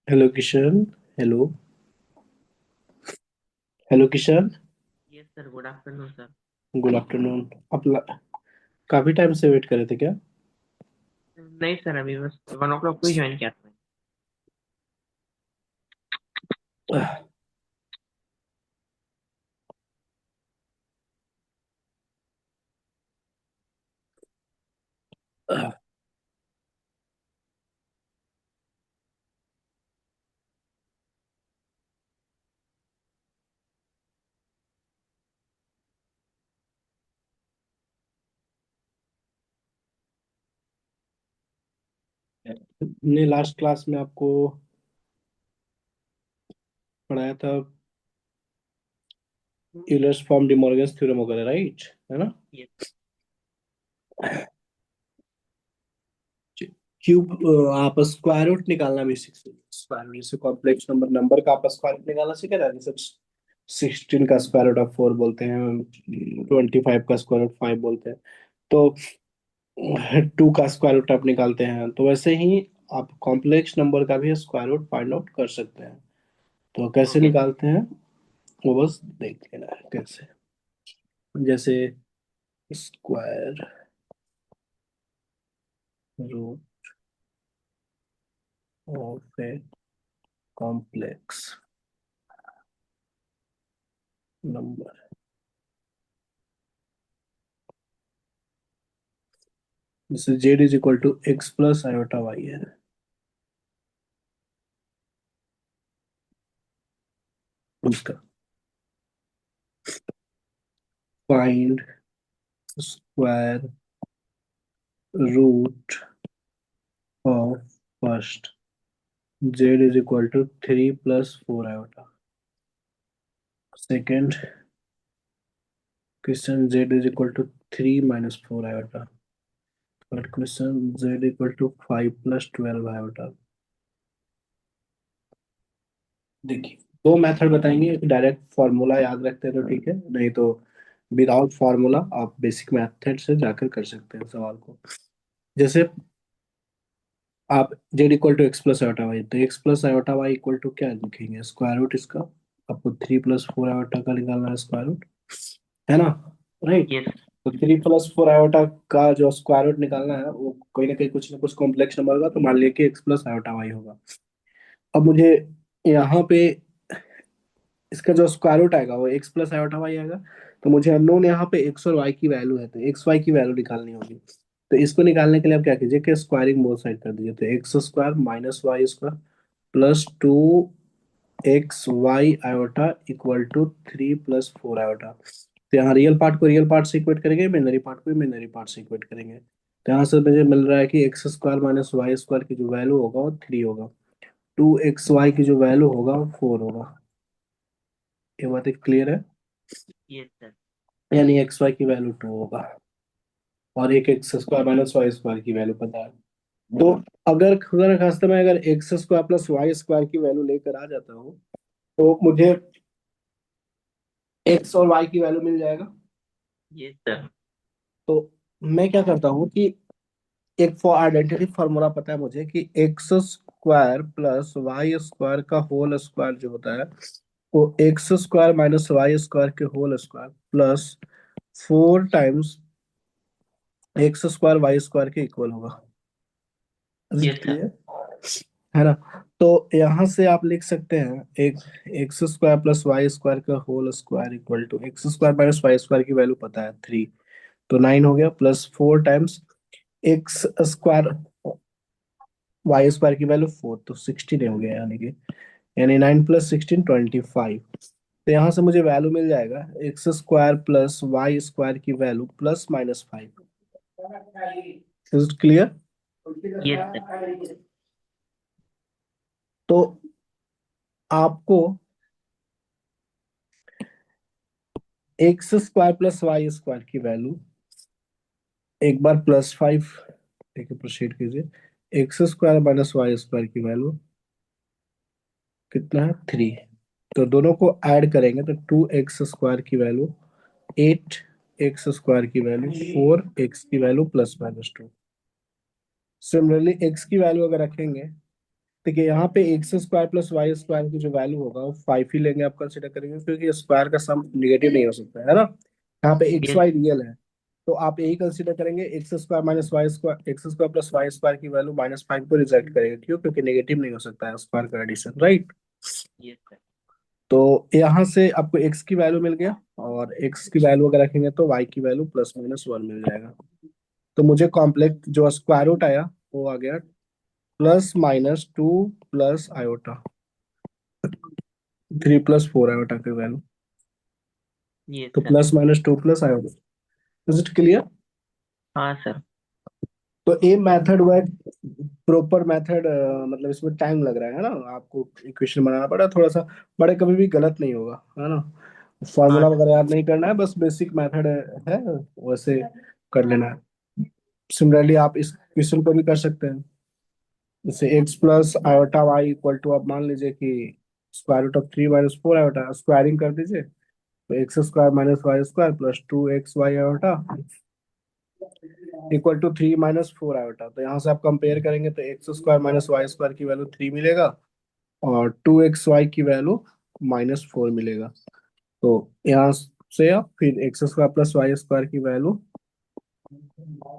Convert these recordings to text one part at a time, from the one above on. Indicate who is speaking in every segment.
Speaker 1: Hello Kishan. Hello. Hello Kishan.
Speaker 2: Yes sir, good afternoon sir.
Speaker 1: Good afternoon. काफी time से wait कर रहे थे क्या?
Speaker 2: नहीं सर, अभी बस 1 o'clock को ही ज्वाइन किया था।
Speaker 1: हमने लास्ट क्लास में आपको पढ़ाया था यूलर्स फॉर्म डिमॉर्गन्स थ्योरम वगैरह, राइट? है ना?
Speaker 2: यस।
Speaker 1: क्यूब। आप स्क्वायर रूट निकालना बेसिक से। स्क्वायर रूट जैसे कॉम्प्लेक्स नंबर नंबर का आप स्क्वायर रूट निकालना सीखे था, जैसे 16 का स्क्वायर रूट ऑफ 4 बोलते हैं, 25 का स्क्वायर रूट 5 बोलते हैं। तो 2 का स्क्वायर रूट आप निकालते हैं, तो वैसे ही आप कॉम्प्लेक्स नंबर का भी स्क्वायर रूट फाइंड आउट कर सकते हैं। तो कैसे
Speaker 2: ओके।
Speaker 1: निकालते हैं वो बस देख लेना है कैसे। जैसे square root of a complex number, जैसे z is equal to x plus iota y है उसका। Find square root of first z is equal to 3 + 4 iota. Second question z is equal to 3 - 4 iota. Third question z equal to 5 + 12 iota. देखिए, दो method बताएंगे, एक direct formula याद रखते हैं तो ठीक है, नहीं तो विदाउट फार्मूला आप बेसिक मेथड से जाकर कर सकते हैं सवाल को। जैसे आप z equal to x plus iota y, तो x plus iota y equal to क्या लिखेंगे? स्क्वायर रूट इसका। आपको 3 + 4 आयोटा का निकालना है स्क्वायर रूट, है ना? राइट।
Speaker 2: यस।
Speaker 1: तो 3 + 4 आयोटा का जो स्क्वायर रूट निकालना है वो कोई ना कुछ कॉम्प्लेक्स नंबर होगा, तो मान लिया कि एक्स प्लस आयोटा वाई होगा। अब मुझे यहाँ पे इसका जो स्क्वायर रूट आएगा वो एक्स प्लस आयोटा वाई आएगा। तो मुझे अननोन यहाँ पे एक्स और वाई की वैल्यू है, तो एक्स वाई की वैल्यू निकालनी होगी। तो इसको निकालने के लिए आप क्या कीजिए कि स्क्वायरिंग बोथ साइड कर दीजिए, तो x square minus y square plus 2 x y iota equal to 3 + 4 iota. तो यहाँ रियल पार्ट को रियल पार्ट से इक्वेट करेंगे, इमेजिनरी पार्ट को इमेजिनरी पार्ट से इक्वेट करेंगे। तो यहाँ से मुझे मिल रहा है कि x square minus y square की जो वैल्यू होगा वो 3 होगा, 2 एक्स वाई की जो वैल्यू होगा वो 4 होगा। ये बात एक क्लियर है?
Speaker 2: Yes sir.
Speaker 1: यानी एक्स वाई की वैल्यू 2 होगा, और एक x square minus y square की वैल्यू पता है। तो अगर खुदा न खास्ता मैं अगर x square plus y square की वैल्यू लेकर आ जाता हूँ, तो मुझे एक्स और वाई की वैल्यू मिल जाएगा।
Speaker 2: Yes sir.
Speaker 1: तो मैं क्या करता हूँ कि एक फॉर आइडेंटिटी फार्मूला पता है मुझे कि x square plus y square का होल स्क्वायर जो होता है वो x square minus y square के whole square plus 4 times x square y square के इक्वल होगा। Is it
Speaker 2: yes sir.
Speaker 1: Clear? है ना? तो यहाँ से आप लिख सकते हैं एक x square plus y square का whole square equal to x square minus y square की वैल्यू पता है 3, तो 9 हो गया, plus 4 times x square y square की वैल्यू 4, तो 16 हो गया, यानी 9 + 16 25। तो यहाँ से मुझे वैल्यू मिल जाएगा x square plus y square की value +- 5। Is it clear?
Speaker 2: Yes sir.
Speaker 1: तो आपको x square plus y square की वैल्यू एक बार +5, ठीक है, प्रोसीड कीजिए। X square minus y square की वैल्यू कितना है? 3। तो दोनों को ऐड करेंगे तो 2 एक्स स्क्वायर की वैल्यू 8, एक्स स्क्वायर की वैल्यू 4, एक्स की वैल्यू +- 2। सिमिलरली एक्स की वैल्यू अगर रखेंगे देखिए यहाँ पे x square plus y square की जो वैल्यू होगा वो 5 ही लेंगे, आप कंसिडर करेंगे, क्योंकि स्क्वायर का सम निगेटिव नहीं हो सकता है ना। यहाँ पे एक्स
Speaker 2: यस।
Speaker 1: वाई रियल है, तो आप यही कंसिडर करेंगे, x square minus y square, x square plus y square की वैल्यू -5 को रिजेक्ट करेंगे, क्यों? क्योंकि नेगेटिव नहीं हो सकता है स्क्वायर का एडिशन, राइट।
Speaker 2: Yes sir.
Speaker 1: तो यहाँ से आपको एक्स की वैल्यू मिल गया, और एक्स की वैल्यू अगर रखेंगे तो वाई की वैल्यू +-1 मिल जाएगा। तो मुझे कॉम्प्लेक्स जो स्क्वायर रूट आया वो आ गया +-2 प्लस आयोटा, 3 + 4 आयोटा की वैल्यू।
Speaker 2: यस
Speaker 1: तो
Speaker 2: sir.
Speaker 1: +-2 plus iota. Is it clear?
Speaker 2: हाँ सर।
Speaker 1: तो ये मेथड हुआ प्रॉपर मेथड, मतलब इसमें टाइम लग रहा है ना, आपको इक्वेशन बनाना पड़ा थोड़ा सा, बड़े कभी भी गलत नहीं होगा, है ना।
Speaker 2: हाँ
Speaker 1: फॉर्मूला
Speaker 2: सर।
Speaker 1: वगैरह याद नहीं करना है, बस बेसिक मेथड है, वैसे कर लेना है। सिमिलरली आप इस क्वेश्चन को भी कर सकते हैं, जैसे x plus iota y equal to, आप मान लीजिए कि √3 - 4 आयोटा, स्क्वायरिंग कर दीजिए, तो x square minus y square +2xy iota equal to 3 - 4 iota. तो यहाँ से आप कंपेयर करेंगे तो x square minus y square की वैल्यू 3 मिलेगा, और 2xy की वैल्यू -4 मिलेगा। तो यहाँ से आप फिर x square plus y square की वैल्यू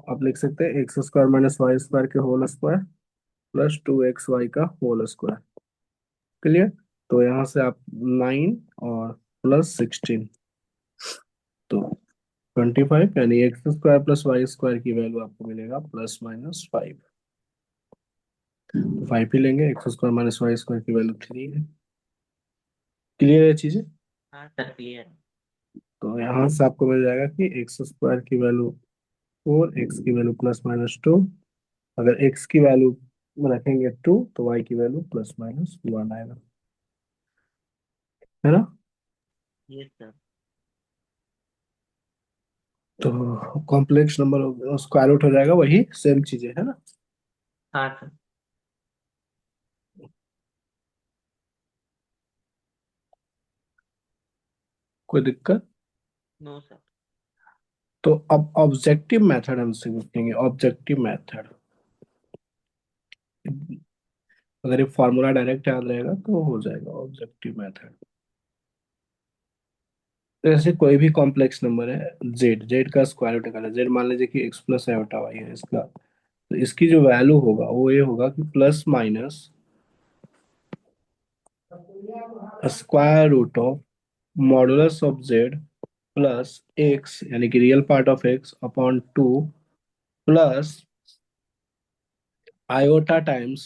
Speaker 1: आप लिख सकते हैं, x square minus y square के होल स्क्वायर +2xy का होल स्क्वायर। क्लियर? तो यहाँ से आप 9 और +16, तो 25, यानी x square plus y square की वैल्यू आपको मिलेगा +-5। 5 ही लेंगे, x square minus y square की वैल्यू 3 है। क्लियर है चीजें?
Speaker 2: हाँ सर क्लियर।
Speaker 1: तो यहाँ से आपको मिल जाएगा कि एक्स स्क्वायर की वैल्यू 4, एक्स की वैल्यू +-2, अगर एक्स की वैल्यू रखेंगे 2 तो वाई की वैल्यू +-1 आएगा, है ना।
Speaker 2: Yes sir.
Speaker 1: तो कॉम्प्लेक्स नंबर स्क्वायर रूट हो जाएगा, वही सेम चीजें है ना।
Speaker 2: हाँ सर।
Speaker 1: कोई दिक्कत?
Speaker 2: No sir.
Speaker 1: तो अब ऑब्जेक्टिव मेथड हम सीखेंगे, ऑब्जेक्टिव मेथड। अगर ये फॉर्मूला डायरेक्ट याद रहेगा तो हो जाएगा ऑब्जेक्टिव मेथड। तो ऐसे कोई भी कॉम्प्लेक्स नंबर है, जेड जेड का स्क्वायर रूट निकालना, जेड मान लीजिए कि एक्स प्लस आयोटा वाई है इसका, तो इसकी जो वैल्यू होगा वो ये होगा कि +-√ऑफ modulus of z plus x, यानी कि real part of x upon 2 plus iota times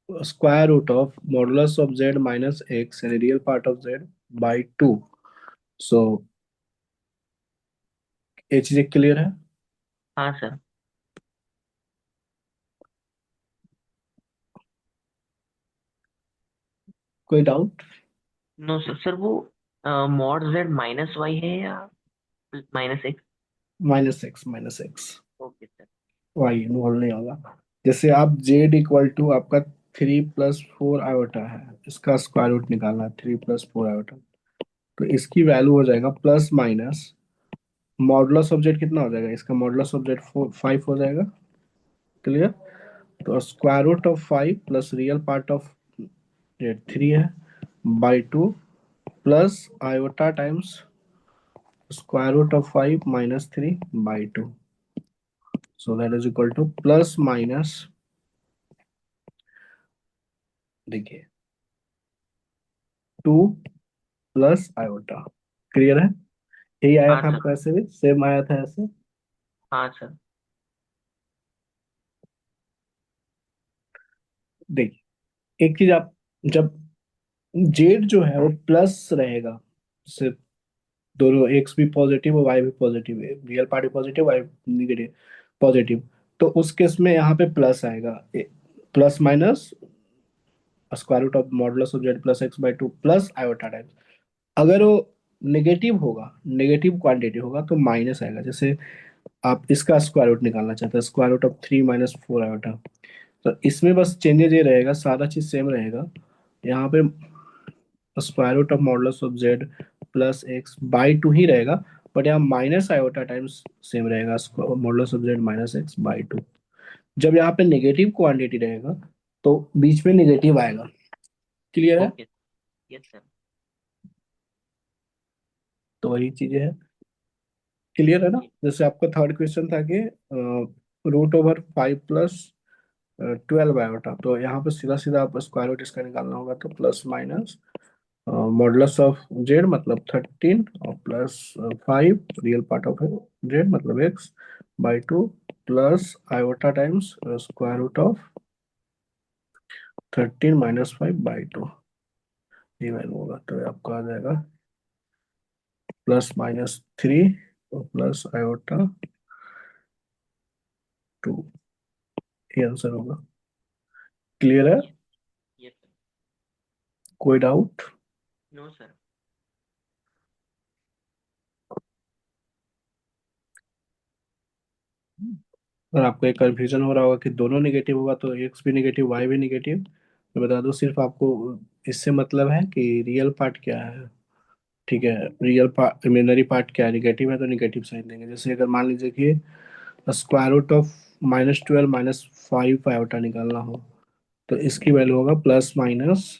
Speaker 1: square root of modulus of z minus x, यानी real part of z by 2। So ये चीजें क्लियर है?
Speaker 2: हाँ सर।
Speaker 1: कोई डाउट?
Speaker 2: No sir. सर वो mod z -y है या -x?
Speaker 1: -x
Speaker 2: okay sir.
Speaker 1: Y involve नहीं होगा। जैसे आप जेड इक्वल टू आपका 3 + 4 आयोटा है, इसका स्क्वायर रूट निकालना है, 3 + 4 आयोटा, तो इसकी वैल्यू हो जाएगा plus minus modulus of Z, कितना हो जाएगा इसका, मॉडुलस ऑफ जेड 5 हो जाएगा। क्लियर? तो square root of 5 plus real part of z 3 है by 2 plus iota times square root of 5 -3 by 2। So that is equal to plus minus, देखिए 2 plus iota. Clear है? यही आया
Speaker 2: हाँ
Speaker 1: था
Speaker 2: सर।
Speaker 1: आपका, ऐसे भी सेम आया था ऐसे।
Speaker 2: हाँ सर।
Speaker 1: देखिए एक चीज आप, जब जेड जो है वो प्लस रहेगा, जैसे दोनों एक्स भी पॉजिटिव और वाई भी पॉजिटिव है, रियल पार्ट भी पॉजिटिव वाई निगेटिव पॉजिटिव, तो उस केस में यहाँ पे प्लस आएगा, plus minus square root of modulus of z plus x by 2 plus iota times. अगर वो नेगेटिव होगा, नेगेटिव क्वांटिटी होगा तो माइनस आएगा। जैसे आप इसका स्क्वायर रूट निकालना चाहते हैं, स्क्वायर रूट ऑफ 3 - 4 आयोटा, तो इसमें बस चेंजेस ये रहेगा, सारा चीज सेम रहेगा। यहाँ पे square root of modulus of z plus x by 2 ही रहेगा, बट यहाँ माइनस आयोटा टाइम्स सेम रहेगा, modulus of z minus x by 2। जब यहाँ पे नेगेटिव क्वांटिटी रहेगा तो बीच में निगेटिव आएगा। क्लियर है?
Speaker 2: ओके। Yes sir.
Speaker 1: तो वही चीजें है। क्लियर है ना? जैसे आपका थर्ड क्वेश्चन था कि √5 + 12 आयोटा, तो यहाँ पे सीधा सीधा आप स्क्वायर रूट इसका निकालना होगा, तो plus minus modulus of z मतलब 13 और plus 5 real part of z मतलब x/2 plus iota times square root of 13 - 5/2, ये वैल्यू होगा। तो ये आपका आ जाएगा +-3 और प्लस आयोटा 2, ये आंसर होगा। क्लियर है?
Speaker 2: यस। Yes sir.
Speaker 1: कोई डाउट?
Speaker 2: No sir.
Speaker 1: अगर आपको एक कंफ्यूजन हो रहा होगा कि दोनों नेगेटिव होगा तो एक्स भी नेगेटिव वाई भी नेगेटिव, मैं बता दूं सिर्फ आपको, इससे मतलब है कि रियल पार्ट क्या है। ठीक है, रियल पार्ट इमेजिनरी पार्ट क्या है, नेगेटिव है तो नेगेटिव साइन देंगे। जैसे अगर मान लीजिए कि स्क्वायर रूट ऑफ -12 - 5 आयोटा निकालना हो, तो इसकी वैल्यू होगा plus minus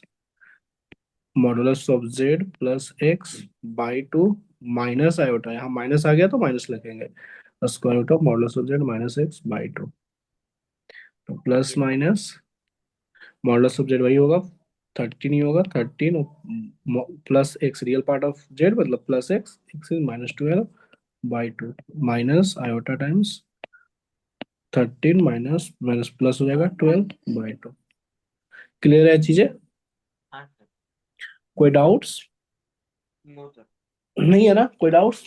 Speaker 1: modulus of z +x/2 minus iota, यहाँ माइनस आ गया तो माइनस लिखेंगे, square root of modulus of z -x/2। तो plus
Speaker 2: yes sir.
Speaker 1: Minus modulus of z वही होगा, 13 ही होगा, 13 plus x real part of z मतलब plus x, x is -12/2 minus iota times 13 minus minus plus हो जाएगा 12/2। Clear है चीजें?
Speaker 2: हाँ सर।
Speaker 1: कोई डाउट्स?
Speaker 2: No sir.
Speaker 1: नहीं है ना कोई डाउट्स?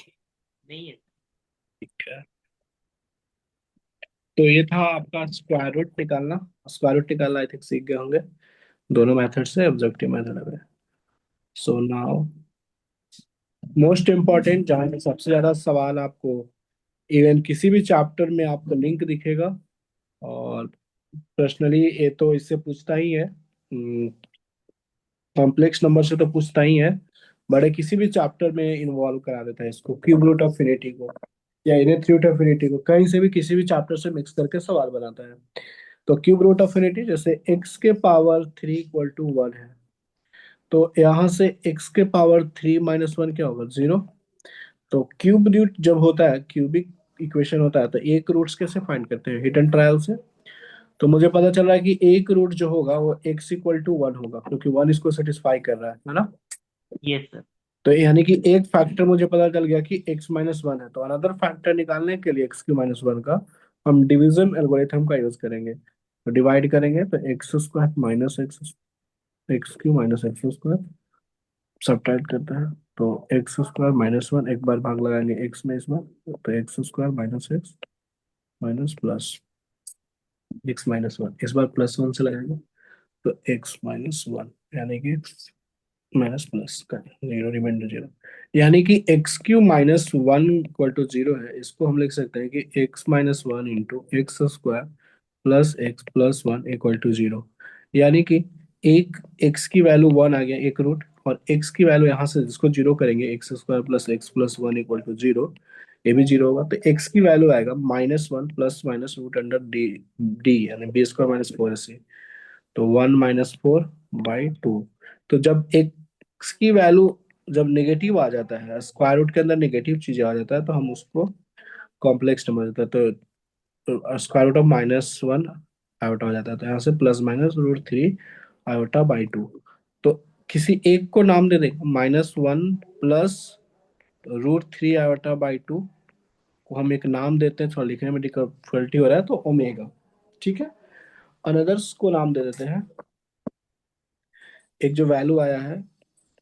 Speaker 2: नहीं है।
Speaker 1: ठीक है, तो ये था आपका स्क्वायर रूट निकालना। स्क्वायर रूट निकालना आई थिंक सीख गए होंगे, दोनों मेथड से, ऑब्जेक्टिव मेथड में। सो नाउ मोस्ट इम्पोर्टेंट, जहाँ पे सबसे ज्यादा सवाल आपको इवन किसी भी चैप्टर में आपको लिंक दिखेगा, और पर्सनली ये तो इससे पूछता ही है, कॉम्प्लेक्स नंबर से तो पूछता ही है, बड़े किसी भी चैप्टर में इन्वॉल्व करा देता है इसको, क्यूब रूट ऑफ इनफिनिटी को या इनथ रूट ऑफ इनफिनिटी को, कहीं से भी किसी भी चैप्टर से मिक्स करके सवाल बनाता है। तो क्यूब रूट ऑफ इनफिनिटी, जैसे x⁻³ = 1 है, तो यहाँ से x⁻³ - 1 क्या होगा, 0। तो क्यूब रूट जब होता है, क्यूबिक इक्वेशन होता है, तो एक रूट्स कैसे फाइंड करते हैं, हिट एंड ट्रायल से। तो मुझे पता चल रहा है कि एक रूट जो होगा वो x = 1 होगा, क्योंकि 1 इसको सेटिस्फाई कर रहा है ना।
Speaker 2: Yes sir.
Speaker 1: तो यानी कि एक फैक्टर मुझे पता चल गया कि x-1 है, तो अनदर फैक्टर निकालने के लिए x³ - 1 का हम डिवीजन एल्गोरिथम का यूज करेंगे। तो डिवाइड करेंगे तो x² - x³ - x² सब्ट्रैक्ट करता है, तो x² - 1, एक बार भाग लगाएंगे x में, इसमें तो x² - x -+x-1, इस बार +1 से लगाएंगे, तो x-1 यानी कि माइनस प्लस का 0, रिमाइंडर 0, यानी कि x³ - 1 = 0 है। इसको हम लिख सकते हैं कि x-1 × x² + x+1 = 0, यानी कि एक x की वैल्यू 1 आ गया, एक रूट, और x की वैल्यू यहाँ से जिसको 0 करेंगे, x² + x+1 = 0, ये भी 0 होगा, तो x की वैल्यू आएगा -1 ± √d यानी b²-4ac, तो 1 - 4/2। तो जब एक्स की वैल्यू जब नेगेटिव आ जाता है, स्क्वायर रूट के अंदर नेगेटिव चीजें आ जाता है, तो हम उसको कॉम्प्लेक्स नंबर देते हैं। तो स्क्वायर रूट ऑफ -1 आयोटा हो जाता है, तो यहाँ से +-√3 आयोटा/2। तो किसी एक को नाम दे देंगे, -1 +√3 आयोटा/2 को हम एक नाम देते हैं, थोड़ा लिखने में डिफिकल्टी हो रहा है, तो ओमेगा। ठीक है, अनदर्स को नाम दे देते हैं। एक जो वैल्यू आया है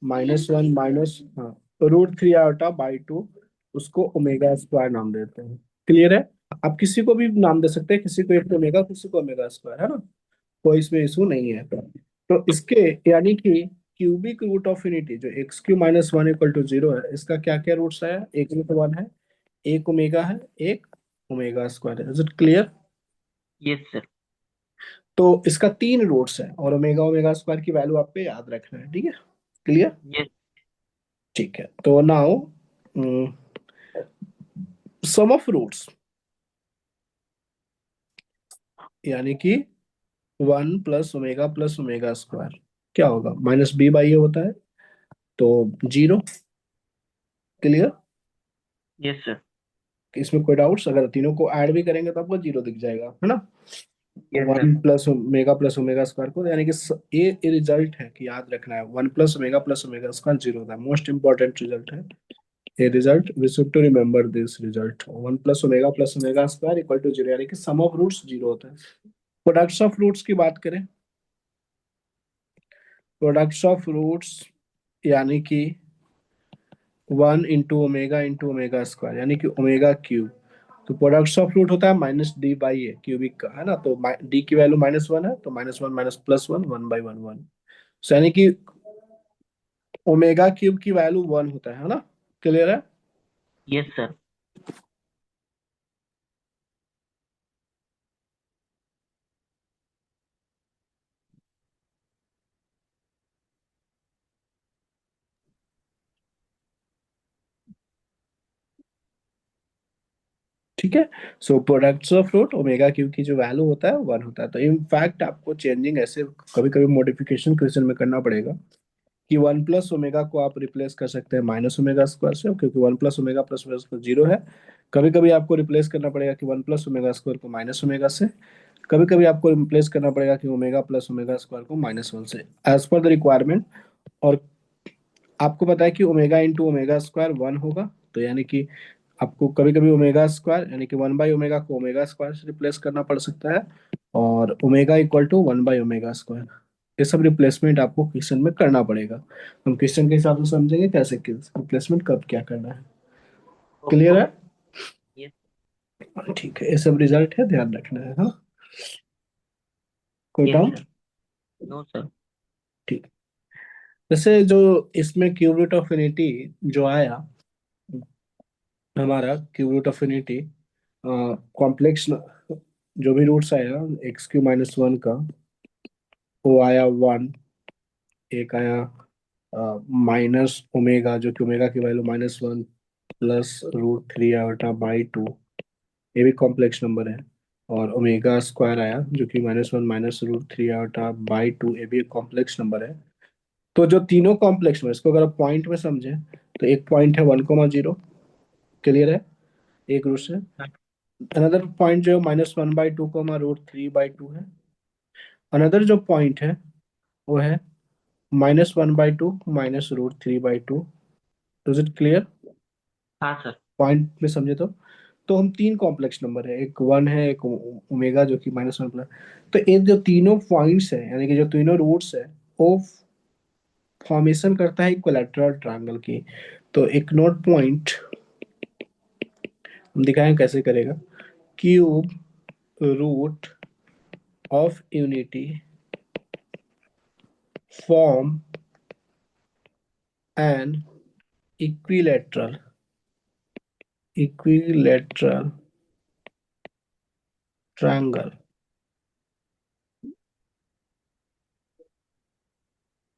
Speaker 1: -1 माइनस, हाँ, √3 आयोटा/2, उसको ओमेगा स्क्वायर नाम देते हैं। क्लियर है? आप किसी को भी नाम दे सकते हैं, किसी को एक ओमेगा, किसी को ओमेगा स्क्वायर, है ना, कोई इसमें इशू नहीं है। तो इसके यानी कि क्यूबिक रूट ऑफ यूनिटी जो x³ - 1 = 0 है, इसका क्या क्या रूट्स है, एक रूट 1 है, एक ओमेगा है, एक ओमेगा स्क्वायर है। Is it clear?
Speaker 2: Yes sir.
Speaker 1: तो इसका 3 रूट्स है, और ओमेगा ओमेगा स्क्वायर की वैल्यू आपको याद रखना है। ठीक है, क्लियर?
Speaker 2: यस।
Speaker 1: ठीक है, तो नाउ सम ऑफ रूट्स, यानी कि 1 + ω + ω² क्या होगा, -b/a होता है, तो 0। क्लियर?
Speaker 2: Yes sir.
Speaker 1: इसमें कोई डाउट्स? अगर तीनों को ऐड भी करेंगे तो आपको 0 दिख जाएगा, है ना?
Speaker 2: Yes sir.
Speaker 1: 1 + ω + ω² को, यानी कि ये रिजल्ट है कि याद रखना है, 1 + ω + ω² 0 होता है, मोस्ट इंपॉर्टेंट रिजल्ट है ये result. We should to remember this result, 1 + ω + ω² equal to 0, यानी कि सम ऑफ रूट्स 0 होता है। प्रोडक्ट्स ऑफ रूट्स की बात करें, प्रोडक्ट्स ऑफ रूट्स यानी कि 1 × ω × ω², यानी कि ω³ तो प्रोडक्ट्स ऑफ रूट होता है -d/a क्यूबिक का, है ना? तो d की वैल्यू -1 है, तो -1 +1 1/1 यानी कि ω³ की वैल्यू 1 होता है ना? क्लियर है?
Speaker 2: Yes sir.
Speaker 1: ठीक है। सो प्रोडक्ट्स ऑफ रूट ω³ की जो वैल्यू होता है 1 होता है। तो इनफैक्ट आपको चेंजिंग ऐसे कभी कभी मॉडिफिकेशन क्वेश्चन में करना पड़ेगा कि 1 + ω को आप रिप्लेस कर सकते हैं -ω² से, क्योंकि 1 + ω + ω² 0 है। कभी कभी आपको रिप्लेस करना पड़ेगा कि 1 + ω² को -ω से। कभी कभी आपको रिप्लेस करना पड़ेगा कि ω + ω² को -1 से, एज पर द रिक्वायरमेंट। और आपको पता है कि ω × ω² 1 होगा, तो यानी कि आपको कभी कभी ω² यानी कि 1/ω को ω² से रिप्लेस करना पड़ सकता है, और ओमेगा इक्वल टू 1/ω²। ये सब रिप्लेसमेंट आपको क्वेश्चन में करना पड़ेगा। हम क्वेश्चन के हिसाब से समझेंगे कैसे रिप्लेसमेंट कब क्या करना है। क्लियर है?
Speaker 2: ओके। यस।
Speaker 1: ठीक है, ये सब रिजल्ट है, ध्यान रखना है, हाँ? कोई
Speaker 2: yes
Speaker 1: doubt?
Speaker 2: Sir. No sir.
Speaker 1: ठीक। जैसे जो इसमें क्यूब रूट ऑफ इनिटी जो आया, हमारा क्यूब रूट ऑफ इनिटी कॉम्प्लेक्स जो भी रूट्स आया x³ - 1 का, वो आया 1। एक आया -ω, जो कि ओमेगा की वैल्यू -1 +√3 i/2, ये भी कॉम्प्लेक्स नंबर है। और ω² आया जो कि -1 -√3 i/2, ये भी एक कॉम्प्लेक्स नंबर है। तो जो तीनों कॉम्प्लेक्स नंबर, इसको अगर आप पॉइंट में समझे, तो एक पॉइंट है 1, 0। क्लियर है? एक रूट से अनदर पॉइंट जो है -1/2, √3/2 है। अनदर जो पॉइंट है वो है -1/2 -√3/2। Is it clear?
Speaker 2: हाँ सर।
Speaker 1: पॉइंट में समझे तो हम तीन कॉम्प्लेक्स नंबर है, एक 1 है, एक ओमेगा जो कि -1 प्लस। तो ये जो तीनों पॉइंट्स है, यानी कि जो तीनों रूट्स है, वो फॉर्मेशन करता है इक्विलैटरल ट्रायंगल की। तो एक नोट पॉइंट हम दिखाएं कैसे करेगा। Cube root of unity form an equilateral equilateral triangle.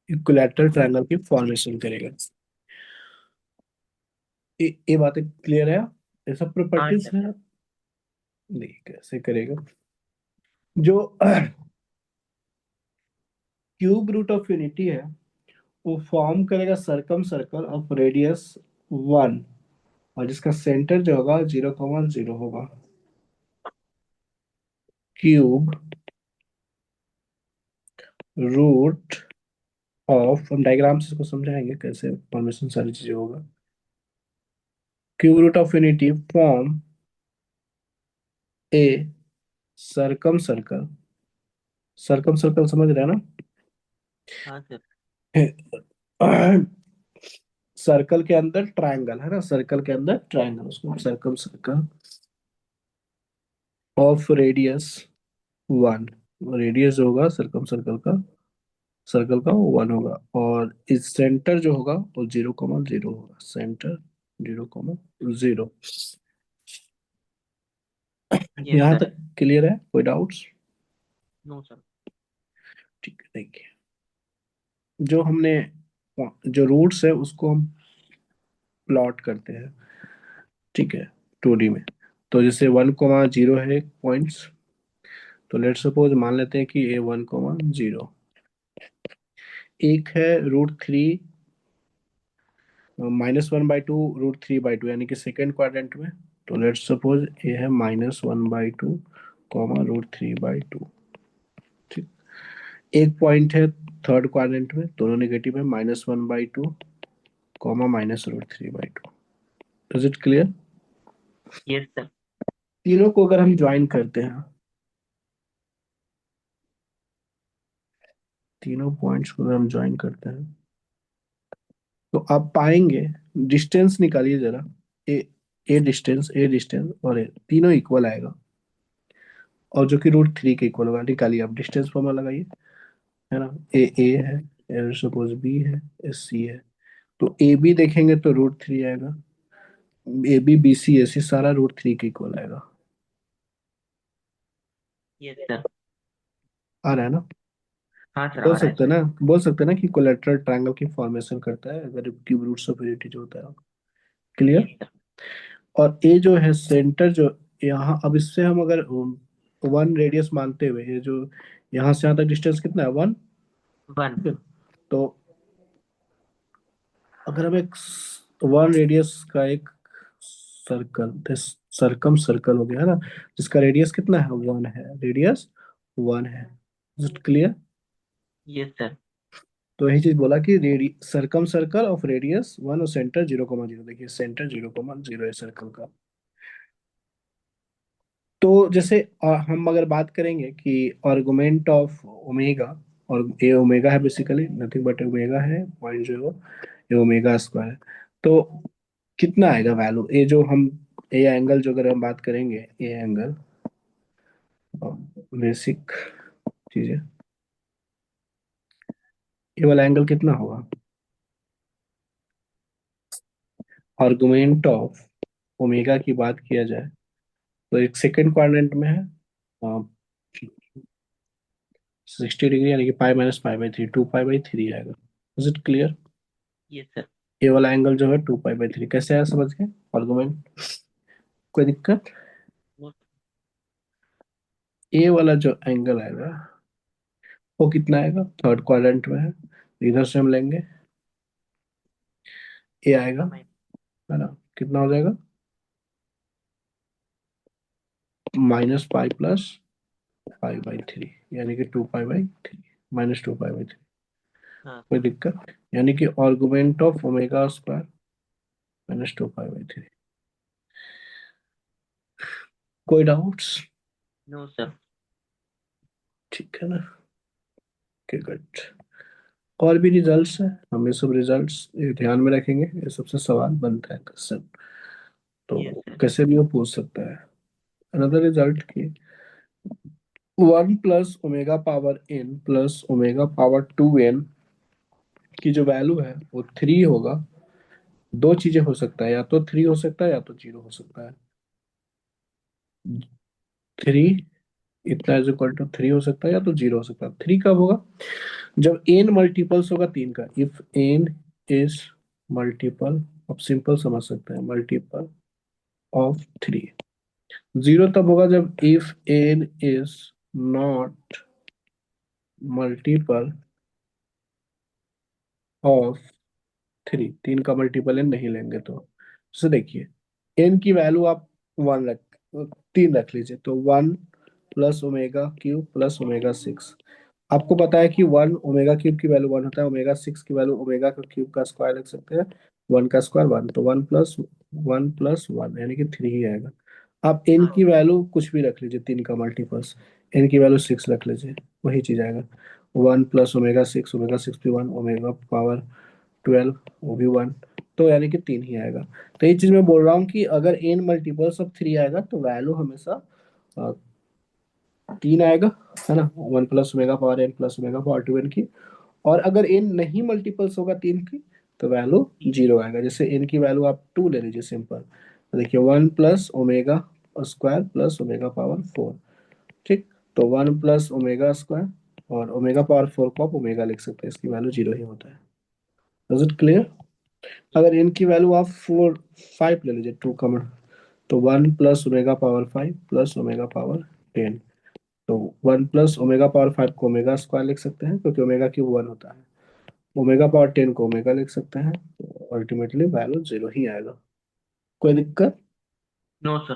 Speaker 1: Equilateral triangle की फॉर्मेशन करेगा। ये बातें क्लियर है? ये सब
Speaker 2: हाँ
Speaker 1: प्रॉपर्टीज
Speaker 2: सर।
Speaker 1: है। नहीं, कैसे करेगा? जो क्यूब रूट ऑफ यूनिटी है, वो फॉर्म करेगा सर्कम सर्कल ऑफ रेडियस 1, और जिसका सेंटर जो होगा 0, 0 होगा। क्यूब रूट ऑफ, हम डायग्राम से इसको समझाएंगे कैसे फॉर्मेशन सारी चीजें होगा। Cube root of unity form a circumcircle. Circumcircle समझ रहे हैं
Speaker 2: हाँ सर।
Speaker 1: ना? सर्कल के अंदर ट्रायंगल, है ना? सर्कल के अंदर ट्रायंगल, उसको circum circle of radius 1। Radius जो होगा सर्कल का वो 1 होगा, और इस सेंटर जो होगा वो 0, 0 होगा। सेंटर 0, 0।
Speaker 2: यस
Speaker 1: यहाँ
Speaker 2: सर।
Speaker 1: तक क्लियर है? कोई डाउट्स?
Speaker 2: No sir.
Speaker 1: ठीक है, देखिए। जो हमने जो रूट्स है उसको हम प्लॉट करते हैं, ठीक है, 2D में। तो जैसे 1, 0 है पॉइंट्स, तो लेट सपोज मान लेते हैं कि a1, 0। एक है √3 -1/2 √3/2, यानी कि सेकेंड क्वाड्रेंट में। तो लेट सपोज ए है -1/2 √3/2। ठीक। एक पॉइंट है थर्ड क्वाड्रेंट में, दोनों नेगेटिव है, -1/2 -√3/2। Is it clear?
Speaker 2: Yes sir.
Speaker 1: तीनों को अगर हम ज्वाइन करते हैं, तीनों पॉइंट्स को अगर हम ज्वाइन करते हैं, तो आप पाएंगे, डिस्टेंस निकालिए जरा। ए ए डिस्टेंस और ए तीनों इक्वल आएगा, और जो कि √3 के इक्वल होगा। निकालिए आप, डिस्टेंस फॉर्मूला लगाइए, है ना। ए है, सपोज बी है, ए सी है। तो ए बी देखेंगे तो √3 आएगा, ए बी बी सी ए सी सारा √3 के इक्वल आएगा।
Speaker 2: Yes sir.
Speaker 1: आ रहा है ना?
Speaker 2: हाँ सर, आ रहा है सर।
Speaker 1: बोल सकते हैं ना कि कोलेटरल ट्रायंगल की फॉर्मेशन करता है अगर क्यूब रूट्स ऑफ एरिटी जो होता है।
Speaker 2: Yes
Speaker 1: clear?
Speaker 2: सर।
Speaker 1: और ए जो है सेंटर जो यहाँ, अब इससे हम अगर 1 रेडियस मानते हुए, ये जो यहाँ से यहाँ तक डिस्टेंस कितना है, 1।
Speaker 2: वन।
Speaker 1: ठीक है। तो अगर हम एक 1 रेडियस का एक सर्कल, सरकम सर्कल हो गया है ना, जिसका रेडियस कितना है, 1 है, रेडियस 1 है। क्लियर?
Speaker 2: Yes sir.
Speaker 1: तो यही चीज बोला कि रेडी सरकम सर्कल ऑफ रेडियस 1 और सेंटर 0,0। देखिए सेंटर 0,0 है सर्कल का। तो जैसे हम अगर बात करेंगे कि आर्गुमेंट ऑफ ओमेगा, और ए ओमेगा है, बेसिकली नथिंग बट ओमेगा है 0.0, ये ओमेगा स्क्वायर है। तो कितना आएगा वैल्यू, ए जो हम, ए एंगल जो अगर हम बात करेंगे, ए एंगल बेसिक चीज है, ये वाला एंगल कितना होगा, आर्गुमेंट ऑफ ओमेगा की बात किया जाए तो एक सेकंड क्वाड्रेंट में है 60 डिग्री, यानी कि π - π/3, 2π/3 आएगा। Is it clear?
Speaker 2: Yes sir.
Speaker 1: ये वाला एंगल जो है 2π/3 कैसे आया, समझ गए आर्गुमेंट? कोई दिक्कत?
Speaker 2: नो।
Speaker 1: ए वाला जो एंगल आएगा वो कितना आएगा, थर्ड क्वाड्रेंट में है, इधर से हम लेंगे, ए आएगा,
Speaker 2: माइन।
Speaker 1: है ना। कितना हो जाएगा, -π + π/3, यानी कि 2π/3, -2π/3।
Speaker 2: हाँ
Speaker 1: कोई
Speaker 2: सर।
Speaker 1: दिक्कत? यानी कि आर्गुमेंट ऑफ ओमेगा स्क्वायर -2π/3। कोई डाउट्स?
Speaker 2: No sir.
Speaker 1: ठीक है ना? Okay good. और भी रिजल्ट्स हैं, हम ये सब रिजल्ट्स ध्यान में रखेंगे, ये सबसे सवाल बनता है क्वेश्चन,
Speaker 2: यस
Speaker 1: तो
Speaker 2: सर।
Speaker 1: कैसे भी वो पूछ सकता है। अनदर रिजल्ट की 1 + ω⁴n + ω⁴ की जो वैल्यू है वो 3 होगा। दो चीजें हो सकता है, या तो 3 हो सकता है या तो 0 हो सकता है। 3 इतना इज इक्वल टू 3 हो सकता है या तो 0 हो सकता है। 3 कब होगा, जब n मल्टीपल्स होगा 3 का, इफ n इज मल्टीपल, अब सिंपल समझ सकते हैं, मल्टीपल ऑफ 3। 0 तब होगा जब if n is not multiple of 3, 3 का मल्टीपल n नहीं लेंगे तो। जैसे देखिए, n की वैल्यू आप 1 रख, 3 रख लीजिए, तो 1 + ω³ + ω6। आपको पता है कि 1 ω³ की वैल्यू 1 होता है, ω6 की वैल्यू ओमेगा का क्यूब का स्क्वायर लिख सकते हैं, 1 का स्क्वायर 1, तो 1 + 1 + 1 यानी कि 3 ही आएगा। आप n
Speaker 2: हाँ
Speaker 1: की
Speaker 2: सर।
Speaker 1: वैल्यू कुछ भी रख लीजिए, 3 का मल्टीपल्स, n की वैल्यू 6 रख लीजिए, वही चीज आएगा। 1 + ω6, भी 1, ω⁴12 वो भी 1, तो यानी कि 3 ही आएगा। तो ये चीज मैं बोल रहा हूँ कि अगर n मल्टीपल्स ऑफ 3 आएगा तो वैल्यू हमेशा 3 आएगा, है ना। 1 + ω⁴n + ω⁴2n की। और अगर n नहीं मल्टीपल्स होगा 3 की, तो वैल्यू 0 आएगा। जैसे n की वैल्यू आप 2 ले लीजिए, सिंपल। तो देखिए 1 + ω² + ω⁴, ठीक। तो 1 + ω² और ω⁴ को आप ओमेगा लिख सकते हैं, इसकी वैल्यू 0 ही होता है। Is it clear?
Speaker 2: यस
Speaker 1: अगर
Speaker 2: सर।
Speaker 1: n की वैल्यू आप 5 ले लीजिए, 2 कमन, तो 1 + ω⁴ 5 + ω⁻10, तो 1 + ω⁴ को ओमेगा स्क्वायर लिख सकते हैं क्योंकि ओमेगा क्यूब 1 होता है। ω⁴ को ओमेगा लिख सकते हैं, तो अल्टीमेटली वैल्यू 0 ही आएगा। कोई दिक्कत?
Speaker 2: No sir.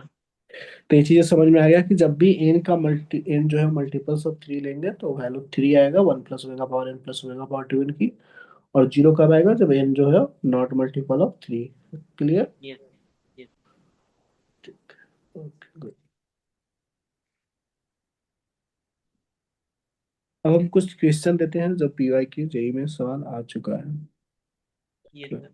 Speaker 1: तो ये चीजें समझ में आ गया कि जब भी एन जो है मल्टीपल्स ऑफ 3 लेंगे तो वैल्यू 3 आएगा, 1 + ω⁴n + ω⁴ की। और 0 कब आएगा? जब एन जो है not multiple of 3। Clear?
Speaker 2: Yes. Yes.
Speaker 1: Okay. अब हम कुछ क्वेश्चन देते हैं जो पीवाई की जेई में सवाल आ चुका है।
Speaker 2: Yes sir.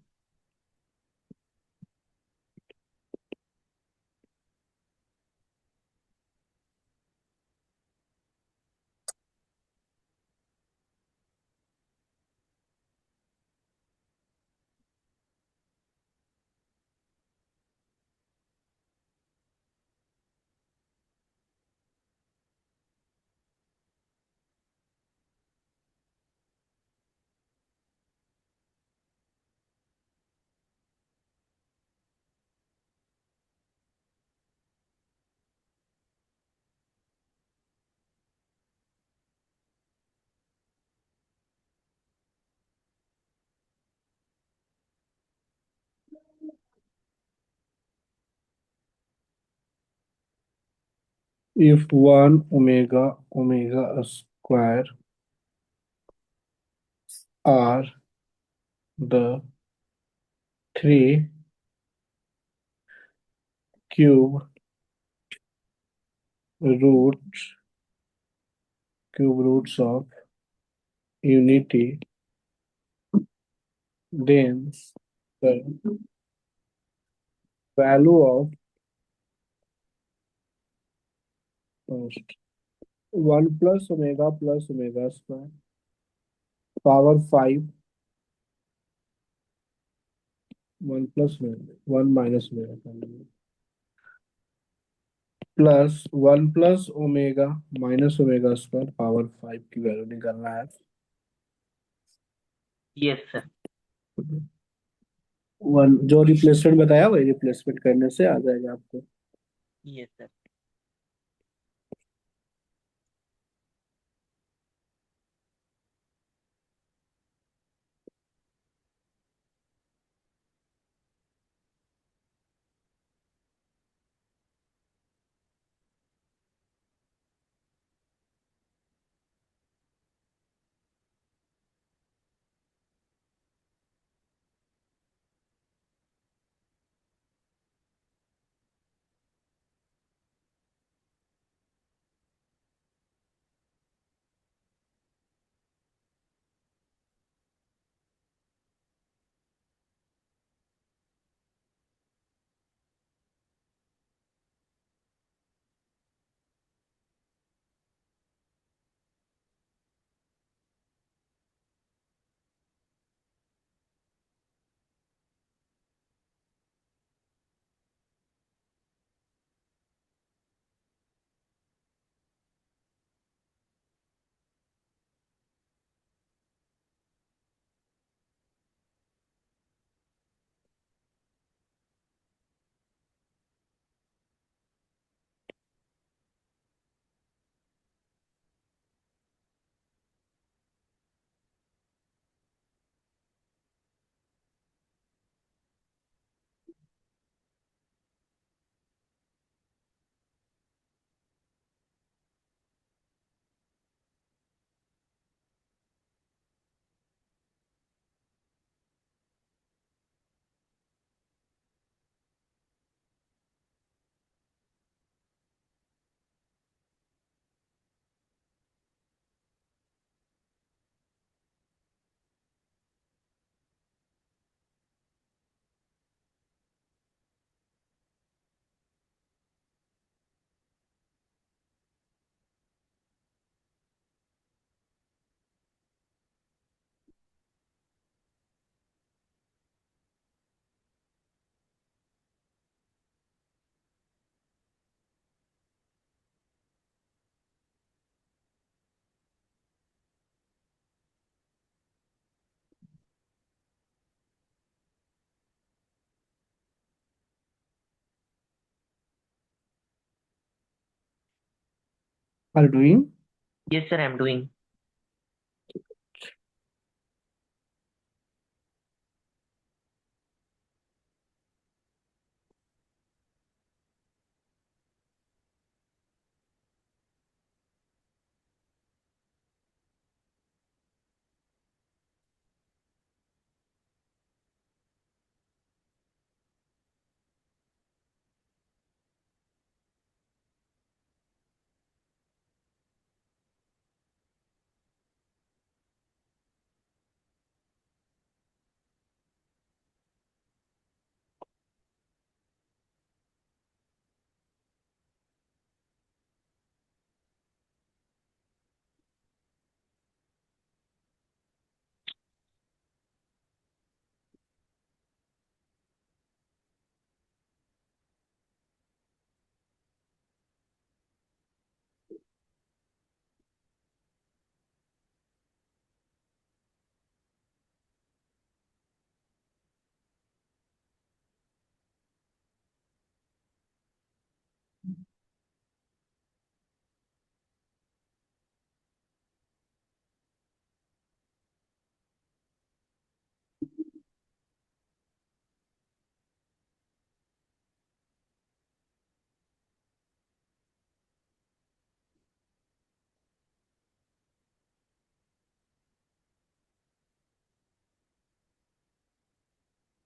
Speaker 1: if 1 ω⁴ are the three cube roots of unity, then the value of 1 + ω + ω² power 5, 1 + ω + ω² power 5 की वैल्यू निकालना है।
Speaker 2: Yes sir.
Speaker 1: वन जो रिप्लेसमेंट बताया वही रिप्लेसमेंट करने से आ जाएगा आपको।
Speaker 2: Yes sir.
Speaker 1: Are doing.
Speaker 2: Yes sir, I am doing.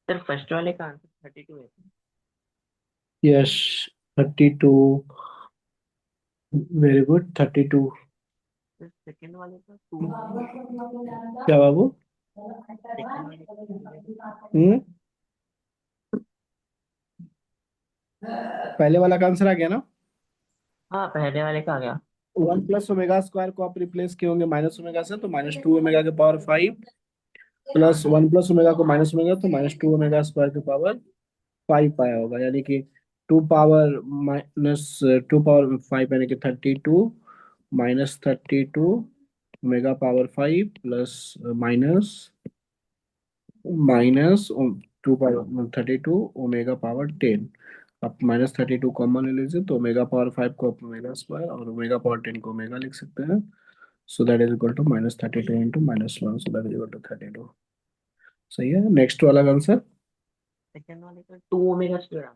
Speaker 2: Sir first वाले का आंसर 32 है।
Speaker 1: Yes, 32। Very good, 32।
Speaker 2: Sir second वाले का 2 है।
Speaker 1: क्या बाबू?
Speaker 2: सेकंड वाले का 2 है।
Speaker 1: हम्म। पहले वाला का आंसर आ गया ना?
Speaker 2: हाँ, पहले वाले का आ गया।
Speaker 1: 1 प्लस ओमेगा स्क्वायर को आप रिप्लेस किए होंगे माइनस ओमेगा से, तो -2 ओमेगा के पावर 5, प्लस 1 प्लस ओमेगा को माइनस ओमेगा, तो -2 ओमेगा स्क्वायर के पावर 5 पाया होगा, यानी कि 2 पावर -2 पावर 5 यानी कि 32, -32 omega power 5 plus minus minus 2 power 32 omega power 10। आप -32 कॉमन ले लीजिए, तो ओमेगा पावर 5 को आप ओमेगा स्क्वायर और ओमेगा पावर 10 को ओमेगा लिख सकते हैं। So that is equal to -32 × -1, so that is equal to 32। सही है, नेक्स्ट वाला आंसर।
Speaker 2: सेकंड वाले का 2 ओमेगा स्क्वायर।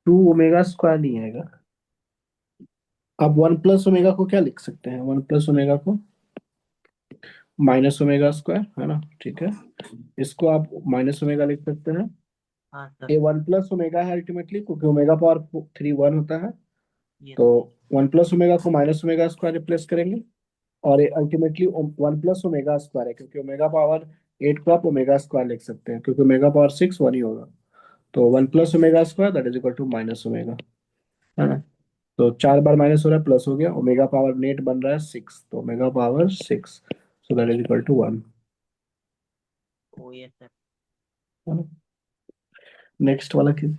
Speaker 1: 2 ओमेगा स्क्वायर नहीं आएगा। आप 1 प्लस ओमेगा को क्या लिख सकते हैं? 1 प्लस ओमेगा को -ओमेगा स्क्वायर, है ना? ठीक है, इसको आप माइनस ओमेगा लिख सकते हैं।
Speaker 2: हाँ सर।
Speaker 1: ये 1 प्लस ओमेगा है अल्टीमेटली, क्योंकि ओमेगा पावर 3 1 होता है।
Speaker 2: ये
Speaker 1: तो 1 प्लस ओमेगा को -ओमेगा स्क्वायर रिप्लेस करेंगे, और ये अल्टीमेटली 1 प्लस ओमेगा स्क्वायर है, क्योंकि ओमेगा पावर 8 को आप ओमेगा स्क्वायर लिख सकते हैं, क्योंकि ओमेगा पावर 6 1 ही होगा। तो 1 plus omega square that is equal to -omega, है ना? तो 4 बार माइनस हो रहा है, प्लस हो गया, ओमेगा पावर 8 बन रहा है 6, तो omega power 6, so that is equal to 1,
Speaker 2: oh yes sir.
Speaker 1: है ना? नेक्स्ट वाला की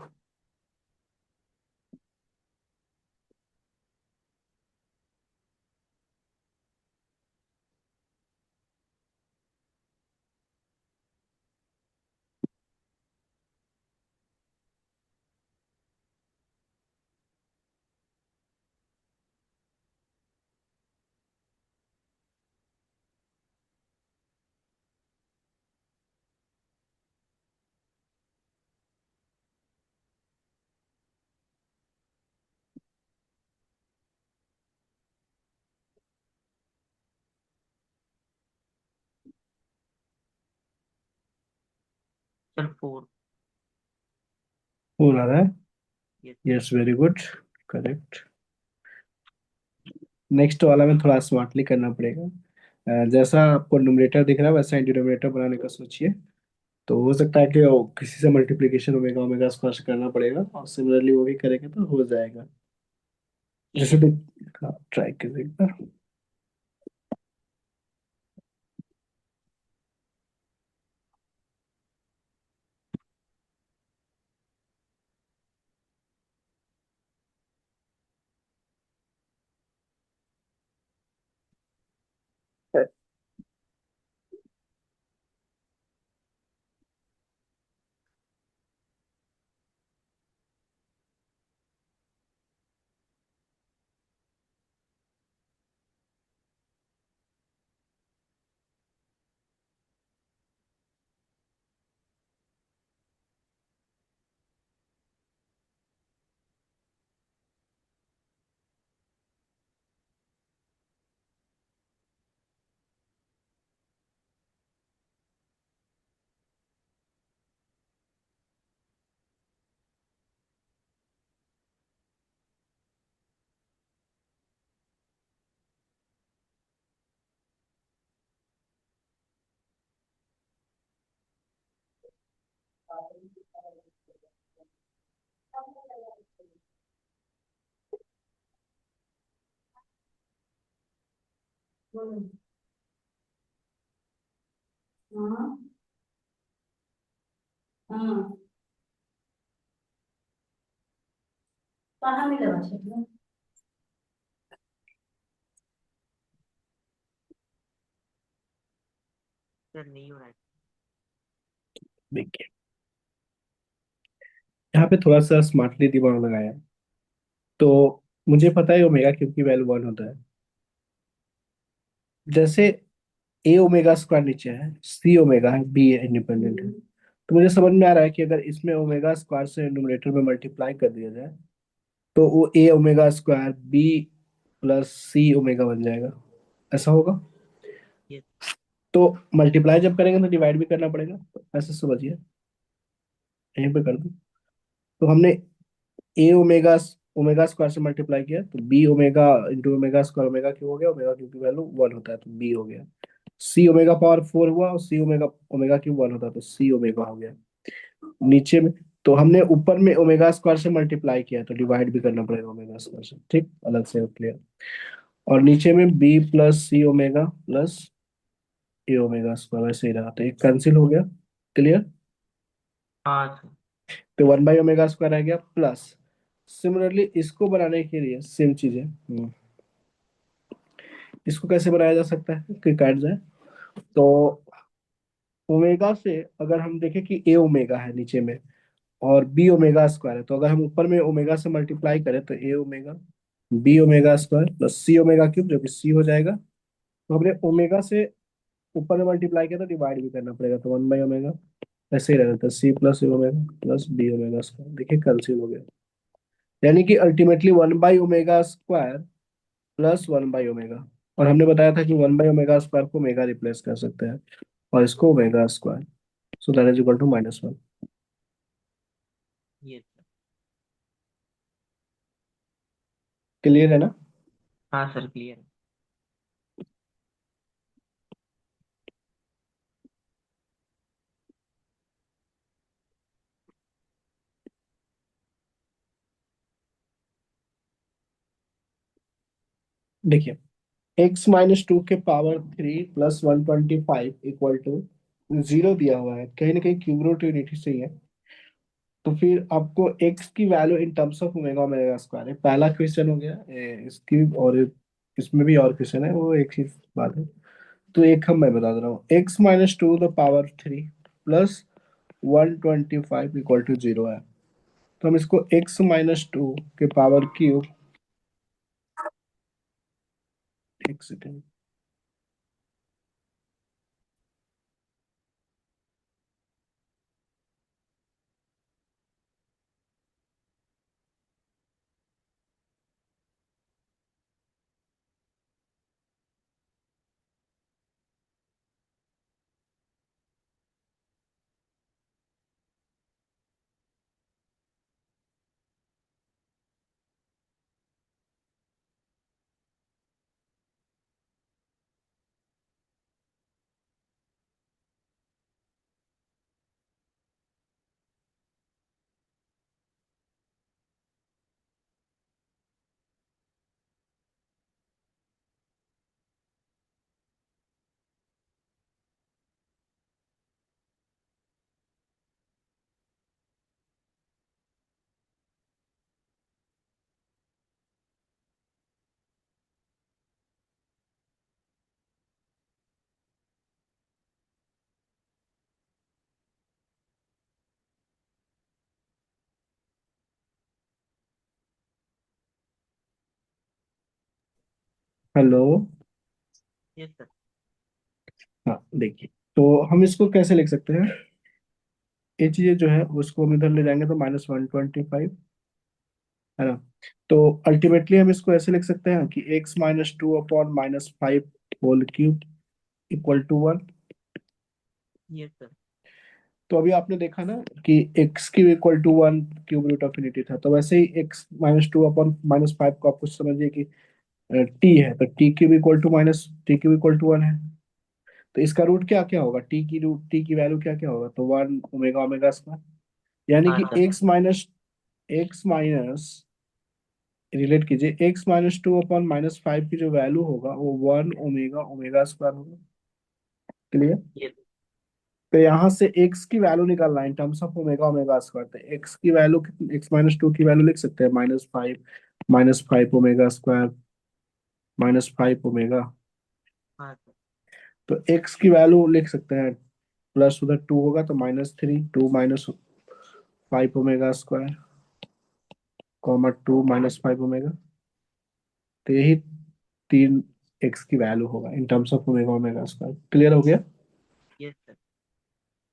Speaker 2: सर 4।
Speaker 1: हो रहा है।
Speaker 2: Yes sir.
Speaker 1: Yes, very good, correct. Next वाला में थोड़ा स्मार्टली करना पड़ेगा। जैसा आपको न्यूमरेटर दिख रहा है वैसा ही डिनोमिनेटर बनाने का सोचिए। तो हो सकता है कि वो किसी से मल्टीप्लिकेशन ओमेगा ओमेगा स्क्वायर से करना पड़ेगा, और सिमिलरली वो भी करेंगे तो हो जाएगा।
Speaker 2: ठीक
Speaker 1: जैसे
Speaker 2: है
Speaker 1: भी,
Speaker 2: सर।
Speaker 1: ट्राई कीजिए एक बार।
Speaker 3: हाँ, कहाँ मिला बच्चे?
Speaker 2: सर नहीं हो रहा है।
Speaker 1: देखिए, यहाँ पे थोड़ा सा स्मार्टली दिमाग लगाया, तो मुझे पता है ओमेगा क्यूब की वैल्यू 1 होता है। जैसे ए ओमेगा स्क्वायर नीचे है, सी ओमेगा है, बी इंडिपेंडेंट है, तो मुझे समझ में आ रहा है कि अगर इसमें ओमेगा स्क्वायर से न्यूमरेटर में मल्टीप्लाई कर दिया जाए तो वो ए omega square B plus C omega बन जाएगा। ऐसा होगा।
Speaker 2: ये
Speaker 1: तो मल्टीप्लाई जब करेंगे तो डिवाइड भी करना पड़ेगा, तो ऐसे समझिए, यहीं पे कर दो। तो हमने ए ओमेगा ओमेगा स्क्वायर से मल्टीप्लाई किया तो b omega into omega square, omega क्यों हो गया, ओमेगा क्यू की वैल्यू 1 होता है तो बी हो गया। सी ओमेगा पावर 4 हुआ, और सी ओमेगा ओमेगा क्यू 1 होता है तो सी ओमेगा हो गया। नीचे में, तो हमने ऊपर में ओमेगा स्क्वायर से मल्टीप्लाई किया तो डिवाइड भी करना पड़ेगा ओमेगा स्क्वायर से, ठीक, अलग से क्लियर। और नीचे में B plus C omega plus a omega square वैसे ही रहा, तो एक कैंसिल हो गया, क्लियर।
Speaker 2: हाँ सर।
Speaker 1: तो 1/ओमेगा स्क्वायर आ गया प्लस। सिमिलरली इसको बनाने के लिए सेम चीज है। इसको कैसे बनाया जा सकता है कि काट जाए, तो ओमेगा से अगर हम देखें कि ए ओमेगा है नीचे में और बी ओमेगा स्क्वायर है, तो अगर हम ऊपर में ओमेगा से मल्टीप्लाई करें तो A omega B omega square plus C omega cube, जो कि सी हो जाएगा। तो हमने ओमेगा से ऊपर में मल्टीप्लाई किया तो डिवाइड भी करना पड़ेगा, तो 1/ओमेगा ऐसे ही रहता है, c plus a omega plus b omega square, देखिए कैंसिल हो गया। यानी कि अल्टीमेटली 1/ओमेगा स्क्वायर प्लस 1/ओमेगा। और हमने बताया था कि 1/ओमेगा स्क्वायर को ओमेगा रिप्लेस कर सकते हैं, और इसको omega square, so that is equal to -1।
Speaker 2: ये सर।
Speaker 1: क्लियर है ना।
Speaker 2: हाँ सर क्लियर है।
Speaker 1: देखिए, x-2 के पावर 3 प्लस 125 इक्वल टू 0 दिया हुआ है, कहीं ना कहीं क्यूब रूट यूनिटी से ही है। तो फिर आपको x की value in terms of omega omega square है, पहला क्वेश्चन हो गया इसकी, और इसमें भी और क्वेश्चन है, वो एक ही बात है। तो एक हम मैं बता दे रहा हूँ, x-2 the power 3 plus 125 equal to 0 है। तो हम इसको x-2 के पावर क्यूब, एक सेकेंड, हेलो।
Speaker 2: Yes sir.
Speaker 1: हाँ देखिए, तो हम इसको कैसे लिख सकते हैं, ये चीजें जो है उसको हम इधर ले जाएंगे तो -125 है ना। तो अल्टीमेटली हम इसको ऐसे लिख सकते हैं कि x-2 upon -5 whole cube equal to 1।
Speaker 2: Yes sir.
Speaker 1: तो अभी आपने देखा ना कि x cube equal to 1 cube root of infinity था, तो वैसे ही x-2 अपॉन -5 को आप कुछ समझिए कि t है, तो t cube equal to -t cube equal to 1 है। तो इसका रूट क्या क्या होगा, t की वैल्यू क्या क्या होगा, तो 1 ओमेगा ओमेगा स्क्वायर। यानी
Speaker 2: हाँ
Speaker 1: कि
Speaker 2: सर।
Speaker 1: एक्स माइनस, रिलेट कीजिए, x minus two upon minus five की जो वैल्यू होगा वो वन ओमेगा ओमेगा स्क्वायर होगा। क्लियर।
Speaker 2: ये
Speaker 1: तो यहाँ से x की वैल्यू निकालना है इन terms of omega omega square. तो x की वैल्यू कितनी, x माइनस टू की वैल्यू लिख सकते हैं minus five omega square minus five omega.
Speaker 2: हाँ सर।
Speaker 1: तो x की वैल्यू लिख सकते हैं, प्लस उधर टू होगा तो minus three, two minus five omega square comma two minus five omega. तो यही तीन x की वैल्यू होगा in terms of omega omega square. Clear हो गया।
Speaker 2: Yes sir.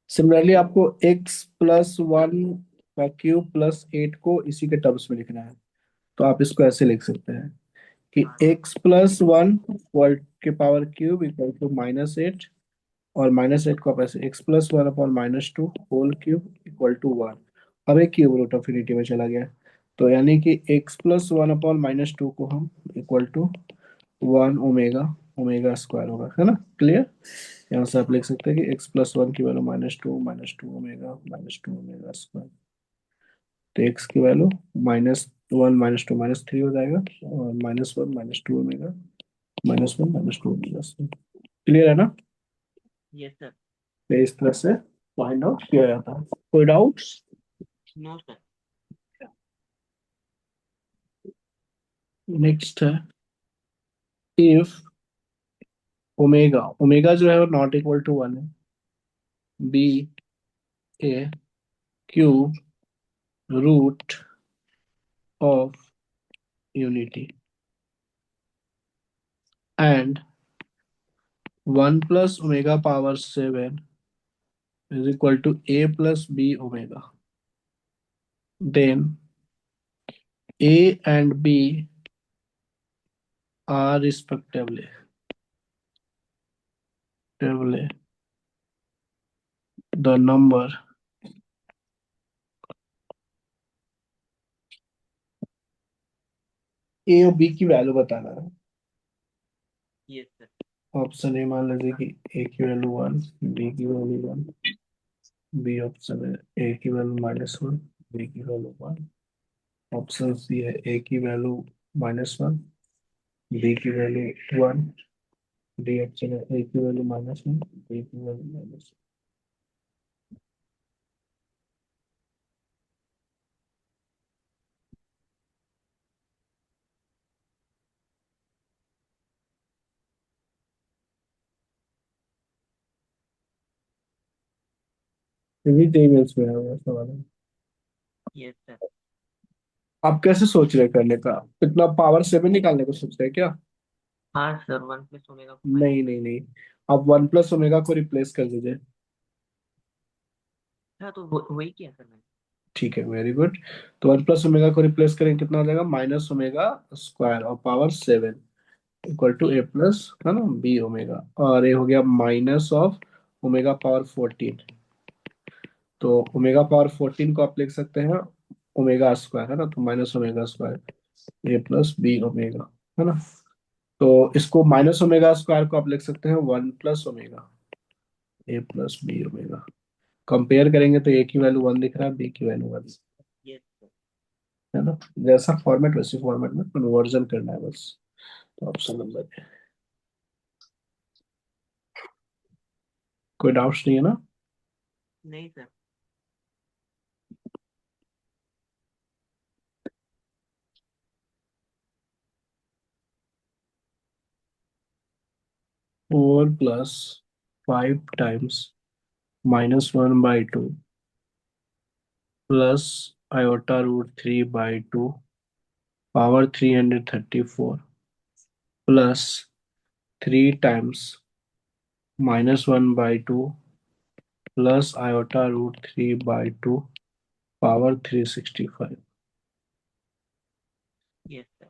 Speaker 1: सिमिलरली आपको x प्लस वन का क्यूब प्लस एट को इसी के टर्म्स में लिखना है। तो आप इसको ऐसे लिख सकते हैं कि
Speaker 2: हाँ
Speaker 1: x प्लस वन वर्ड के power cube equal to minus eight, और माइनस एट को आप ऐसे x plus one upon minus two whole cube equal to one. अब एक क्यूब रूट ऑफ में चला गया, तो यानी कि x plus one upon minus two को हम equal to one omega omega square होगा, है ना। क्लियर। यहाँ से आप
Speaker 2: हाँ
Speaker 1: लिख सकते हैं कि एक्स प्लस वन की value minus two omega square. तो एक्स की वैल्यू माइनस थ्री हो जाएगा, और minus one minus two omega square. Clear है ना।
Speaker 2: Yes sir.
Speaker 1: तो इस तरह से फाइंड आउट किया जाता है। कोई डाउट्स।
Speaker 2: No sir.
Speaker 1: नेक्स्ट है, इफ ओमेगा, ओमेगा जो है वो नॉट इक्वल टू वन है, be a cube root of unity and one plus omega power seven is equal to a plus b omega, then a and b are respectively the number a और b की value बताना है।
Speaker 2: Yes sir.
Speaker 1: Option A मान लीजिए कि ए की value one, B की value one, B option है ए की वैल्यू माइनस वन, बी की वैल्यू वन। ऑप्शन सी है ए की वैल्यू माइनस वन, बी की वैल्यू वन, डी ऑप्शन है ए की वैल्यू माइनस वन, बी की वैल्यू माइनस वन। ये भी टेबल्स में है वो सवाल है।
Speaker 2: Yes sir.
Speaker 1: आप कैसे सोच रहे हैं करने का, इतना पावर सेवन निकालने को सोच रहे हैं क्या।
Speaker 2: हाँ सर, वन प्लस ओमेगा को माइनस।
Speaker 1: नहीं नहीं नहीं, आप वन प्लस ओमेगा को रिप्लेस कर दीजिए।
Speaker 2: हाँ तो वही किया सर मैंने।
Speaker 1: ठीक है, वेरी गुड। तो वन प्लस ओमेगा को रिप्लेस करेंगे कितना हो जाएगा, माइनस ओमेगा स्क्वायर और power seven equal to a
Speaker 2: yes.
Speaker 1: Plus, है ना, बी ओमेगा। और ये हो गया minus of omega power fourteen. तो ओमेगा पावर फोर्टीन को आप लिख सकते हैं ओमेगा स्क्वायर, है ना, तो माइनस ओमेगा स्क्वायर ए प्लस बी ओमेगा, है ना। तो इसको माइनस ओमेगा स्क्वायर को आप लिख सकते हैं one plus omega a plus b omega. Compare करेंगे तो ए की वैल्यू वन दिख रहा है, बी की वैल्यू वन,
Speaker 2: यस सर।
Speaker 1: है ना। जैसा फॉर्मेट वैसे फॉर्मेट में कन्वर्जन करना है बस। तो ऑप्शन नंबर है। कोई डाउट्स नहीं है ना।
Speaker 2: नहीं sir.
Speaker 1: Four plus five times minus one by two plus iota root three by two power 334 plus three times minus one by two plus iota root three by two power 365।
Speaker 2: Yes sir.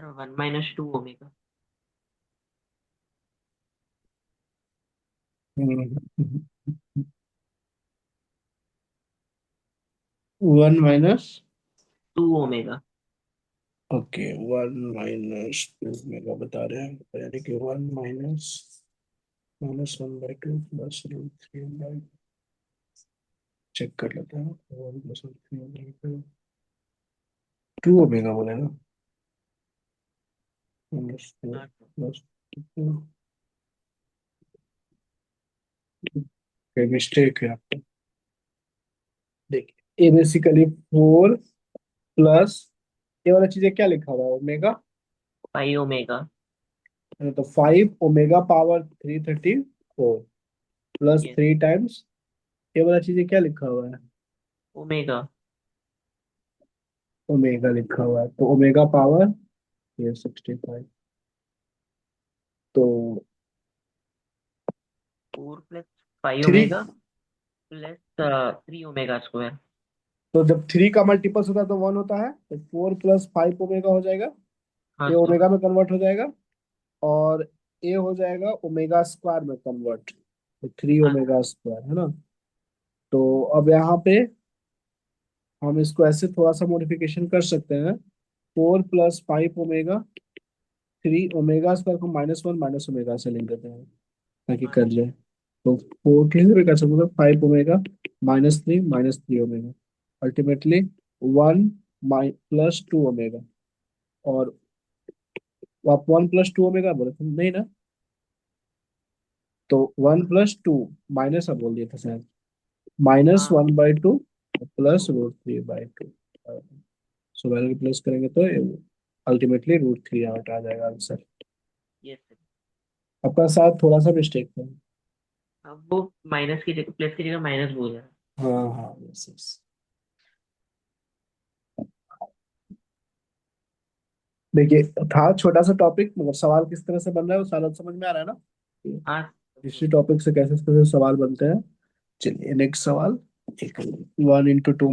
Speaker 2: Sir 1 - 2 omega.
Speaker 1: 1 -
Speaker 2: two omega.
Speaker 1: Okay, 1 - 2 omega बता रहे हैं, यानी कि 1 - -1/2 +√3/। Check कर लेते हैं, 1 + 3/2 2 omega बोले ना, -4
Speaker 2: हाँ सर।
Speaker 1: +2। मिस्टेक है आपका। देखिए, ये बेसिकली 4 प्लस, ये वाला चीजें क्या लिखा हुआ है, ओमेगा।
Speaker 2: 5 ओमेगा।
Speaker 1: तो 5 omega power 334 plus
Speaker 2: yes.
Speaker 1: 3 times, ये वाला चीजें क्या लिखा हुआ है,
Speaker 2: ओमेगा।
Speaker 1: ओमेगा लिखा हुआ है, तो ओमेगा पावर ये 65। तो
Speaker 2: 4 + 5 ओमेगा
Speaker 1: 3,
Speaker 2: +3 ओमेगा स्क्वायर।
Speaker 1: तो जब 3 का मल्टीपल्स होता है तो 1 होता है, तो 4 + 5 ओमेगा हो जाएगा,
Speaker 2: हाँ
Speaker 1: ये
Speaker 2: सर।
Speaker 1: ओमेगा में कन्वर्ट हो जाएगा, और ए हो जाएगा ओमेगा स्क्वायर में कन्वर्ट, तो थ्री
Speaker 2: हाँ सर।
Speaker 1: ओमेगा स्क्वायर है ना। तो अब यहाँ पे हम इसको ऐसे थोड़ा सा मॉडिफिकेशन कर सकते हैं, 4 + 5 ओमेगा 3 ओमेगा स्क्वायर को -1 - ओमेगा से लिख देते हैं ताकि
Speaker 2: हाँ
Speaker 1: कर
Speaker 2: सर।
Speaker 1: जाए। तो 4 कैसे भी कर सकते हैं, 5 ओमेगा -3 - 3 ओमेगा, अल्टीमेटली 1 + 2 ओमेगा। और आप 1 + 2 ओमेगा बोले थे नहीं ना, तो 1 + 2 माइनस अब बोल दिया था शायद,
Speaker 2: हाँ।
Speaker 1: -1/2 plus
Speaker 2: two.
Speaker 1: √3/2। So value replace करेंगे तो अल्टीमेटली √3 आउट आ जाएगा आंसर।
Speaker 2: Yes sir.
Speaker 1: आपका साथ थोड़ा सा मिस्टेक था।
Speaker 2: अब वो माइनस की जगह, प्लस की जगह माइनस बोल रहा है।
Speaker 1: हाँ हाँ, यस यस। देखिए, था छोटा सा टॉपिक, मगर सवाल किस तरह से बन रहा है वो सारा समझ में आ रहा है ना,
Speaker 2: हाँ
Speaker 1: इसी
Speaker 2: सर।
Speaker 1: टॉपिक से कैसे कैसे सवाल बनते हैं। चलिए नेक्स्ट सवाल, एक 1 × 2 - 2 -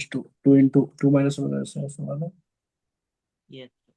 Speaker 1: 2 2 × 2 - 2 ऐसा सवाल है।
Speaker 2: Yes sir.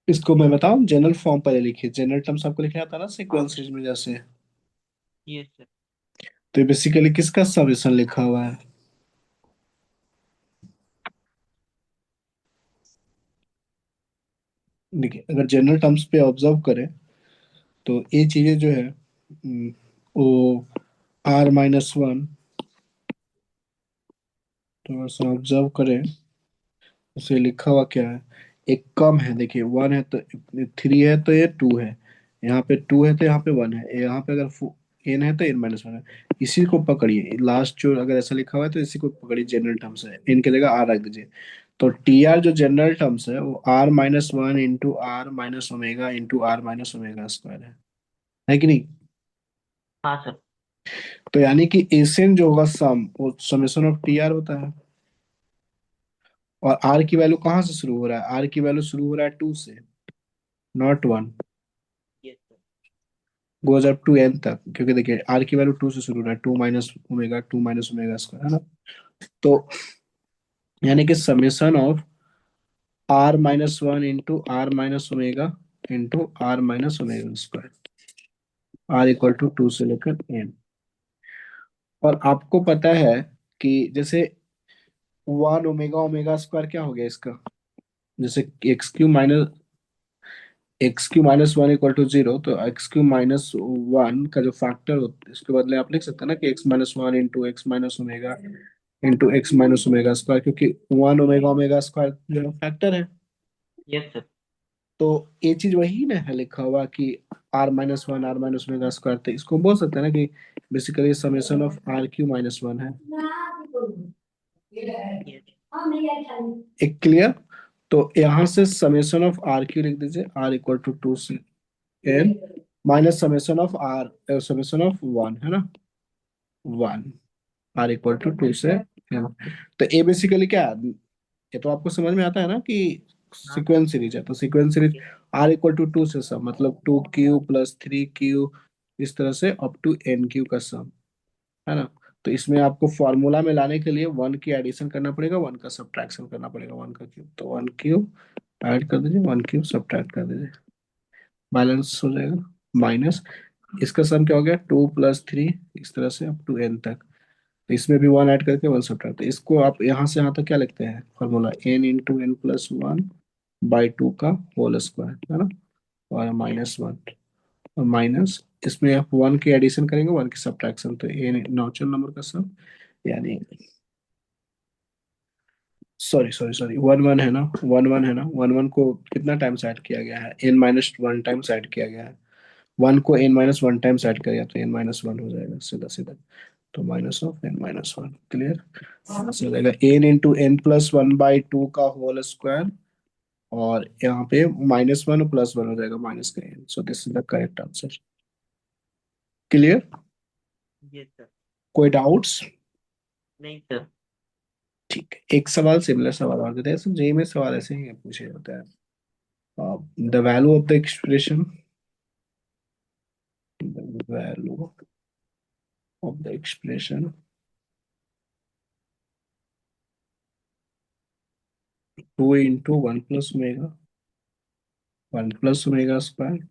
Speaker 1: इसको मैं बताऊं, जनरल फॉर्म पहले लिखिए, जनरल टर्म्स आपको लिखना आता है ना सीक्वेंस सीरीज में जैसे।
Speaker 2: Yes sir.
Speaker 1: तो ये बेसिकली किसका समेशन लिखा हुआ है, देखिए अगर जनरल टर्म्स पे ऑब्जर्व करें तो ये चीजें जो है, वो R - 1, थोड़ा सा ऑब्जर्व करें, उसे लिखा हुआ क्या है, एक कम है, देखिए 1 है तो 3 है तो ये 2 है, यहाँ पे 2 है तो यहाँ पे 1 है, यहाँ पे अगर एन है तो एन माइनस वन है, इसी को पकड़िए, लास्ट जो अगर ऐसा लिखा हुआ है तो इसी को पकड़िए, जनरल टर्म्स है, एन की जगह आर रख दीजिए। तो टी आर जो जनरल टर्म्स है वो r minus one into r minus omega into r minus omega square है कि नहीं?
Speaker 2: हाँ सर।
Speaker 1: तो यानी कि एसएन जो होगा सम, वो समेशन ऑफ टी आर होता है। और आर की वैल्यू कहाँ से शुरू हो रहा है? आर की वैल्यू शुरू हो रहा है टू से, not one.
Speaker 2: Yes sir.
Speaker 1: Goes up to n तक, क्योंकि देखिए आर की वैल्यू टू से शुरू हो रहा है, टू माइनस ओमेगा स्क्वायर है ना। तो यानी कि summation of r minus one into r minus omega into r minus omega square, r equal to two से लेकर एन। और आपको पता है कि जैसे वन ओमेगा ओमेगा स्क्वायर क्या हो गया इसका, जैसे x Q minus one equal to 0, तो एक्स क्यू माइनस 1 का जो फैक्टर होता है इसके बदले आप लिख सकते हैं ना कि x minus one into x minus omega into x minus omega square, क्योंकि वन ओमेगा ओमेगा स्क्वायर जो है फैक्टर है।
Speaker 2: Yes sir.
Speaker 1: तो ये चीज वही ना है लिखा हुआ कि r minus one r minus omega square, तो इसको बोल सकते हैं ना कि basically summation of r cube minus one है।
Speaker 2: यस।
Speaker 1: एक क्लियर? तो यहाँ से समेशन ऑफ आर क्यू लिख दीजिए, आर इक्वल टू टू से n minus summation of one है ना, one, r equal to two से एन। तो ए बेसिकली क्या है, ये तो आपको समझ में आता है ना कि
Speaker 2: हाँ सर।
Speaker 1: सीक्वेंस सीरीज है, तो sequence series
Speaker 2: yes.
Speaker 1: R equal to two से सम, मतलब two cube plus three cube, इस तरह से अप टू एन क्यू का सम है ना। तो इसमें आपको फॉर्मूला में लाने के लिए वन की एडिशन करना पड़ेगा, वन का सब्ट्रैक्शन करना पड़ेगा, वन का क्यूब, तो वन क्यूब ऐड कर दीजिए, वन क्यूब सब्ट्रैक्ट कर दीजिए, बैलेंस हो जाएगा माइनस, इसका सम क्या हो गया, टू प्लस थ्री, इस तरह से अप टू एन तक। तो इसमें भी वन ऐड करके वन सब्ट्रैक्ट, तो इसको आप यहाँ से यहाँ तक क्या लिखते हैं formula, n into n plus one by two का होल स्क्वायर है ना, और
Speaker 2: यस।
Speaker 1: माइनस वन, और माइनस इसमें आप वन की एडिशन करेंगे, वन की सब्ट्रैक्शन, तो एन नॉचुरल नंबर का सम, यानी sorry sorry sorry one one है ना, वन वन है ना, वन वन को कितना टाइम्स ऐड किया गया है, n minus one times add किया गया है, वन को n minus one times add करेगा तो एन माइनस वन हो जाएगा सीधा सीधा, तो minus of n minus one, clear? हो जाएगा n into n plus one by two का होल स्क्वायर, और यहाँ पे माइनस वन और प्लस वन हो जाएगा माइनस का n, so this is the correct answer. Clear?
Speaker 2: Yes sir.
Speaker 1: कोई डाउट्स?
Speaker 2: नहीं सर।
Speaker 1: ठीक है, एक सवाल सिमिलर सवाल और देते हैं, सब जेई में सवाल ऐसे ही पूछे होते हैं। The value of the expression, the value of the expression 2 into 1 plus omega 1 plus omega square,